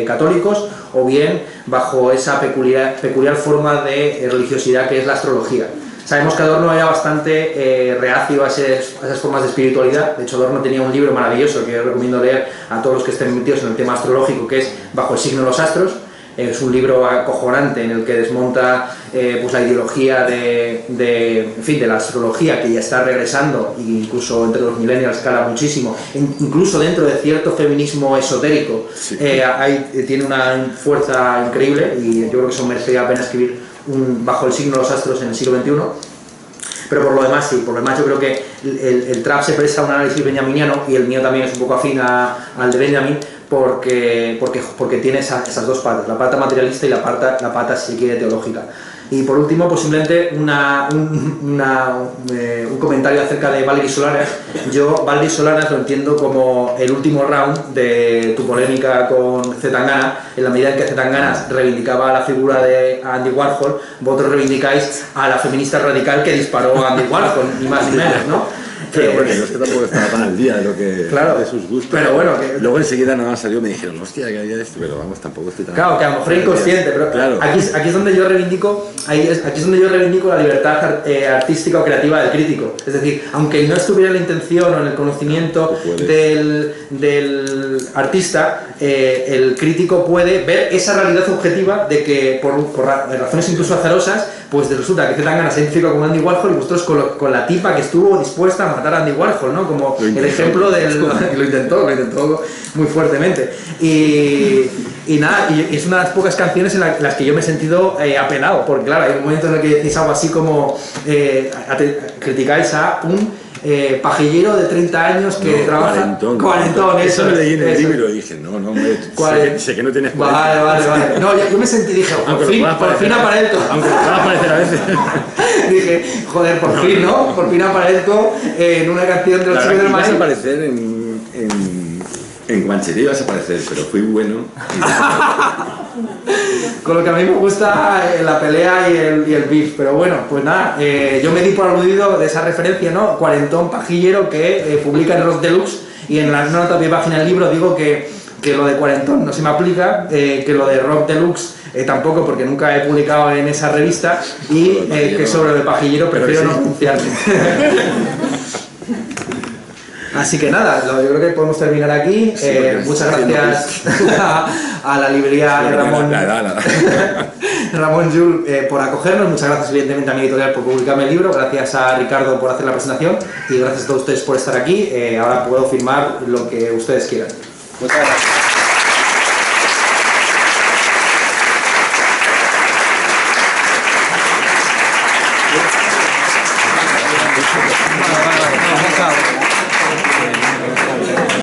católicos, o bien bajo esa peculiar forma de religiosidad que es la astrología. Sabemos que Adorno era bastante reacio a esas formas de espiritualidad. De hecho, Adorno tenía un libro maravilloso que yo recomiendo leer a todos los que estén metidos en el tema astrológico, que es Bajo el signo de los astros. Es un libro acojonante en el que desmonta pues la ideología en fin, de la astrología, que ya está regresando, e incluso entre los millennials cala muchísimo, incluso dentro de cierto feminismo esotérico. Sí. Tiene una fuerza increíble, y yo creo que eso merecería la pena escribir Bajo el signo de los astros en el siglo XXI. Pero por lo demás sí, por lo demás yo creo que el trap se presta a un análisis benjaminiano, y el mío también es un poco afín al de Benjamin, porque tiene esas dos patas, la pata materialista y la pata, si se quiere, teológica. Y por último, pues simplemente un comentario acerca de Valery Solanas. Yo Valery Solanas lo entiendo como el último round de tu polémica con Zetangana, en la medida en que Zetangana reivindicaba la figura de Andy Warhol, vosotros reivindicáis a la feminista radical que disparó a Andy Warhol, ni más ni menos, ¿no? Pero bueno, yo es que tampoco estaba tan al día de lo que claro, de sus gustos. Pero bueno, luego enseguida nada más salió, me dijeron, hostia, que había esto, pero vamos, tampoco estoy tan... Claro, que a lo mejor inconsciente, pero claro. Aquí es donde yo reivindico, la libertad artística o creativa del crítico. Es decir, aunque no estuviera en la intención o en el conocimiento del artista, el crítico puede ver esa realidad objetiva de que por razones incluso azarosas, pues resulta que Zetangana se identifica con Andy Warhol, y vosotros con la tipa que estuvo dispuesta a matar a Andy Warhol, ¿no? Como el ejemplo del... Lo intentó muy fuertemente. Y nada, y es una de las pocas canciones en las que yo me he sentido apelado, porque claro, hay un momento en el que decís algo así como criticáis a un pajillero de 30 años que trabaja... Cuarentón, eso lo leí en el libro y dije, no, hombre, sé que no tienes 40. Vale. No, yo me sentí, dije, por fin aparezco. Aunque pueda aparecer a veces. Dije, joder, por fin, ¿no? Por fin aparezco en una canción de los chicos del Vas a aparecer en Guanchería, vas a aparecer, pero fui bueno. Con lo que a mí me gusta la pelea y el beef, pero bueno, pues nada, yo me di por aludido de esa referencia, ¿no? Cuarentón pajillero que publica en Rock Deluxe, y en la nota de página del libro digo que lo de cuarentón no se me aplica, que lo de Rock Deluxe tampoco, porque nunca he publicado en esa revista, y que sobre lo de pajillero prefiero no pronunciarme. Así que nada, yo creo que podemos terminar aquí. Muchas gracias a la librería Ramón Llull por acogernos. Muchas gracias evidentemente a mi editorial por publicarme el libro. Gracias a Ricardo por hacer la presentación, y gracias a todos ustedes por estar aquí. Ahora puedo firmar lo que ustedes quieran. Muchas gracias.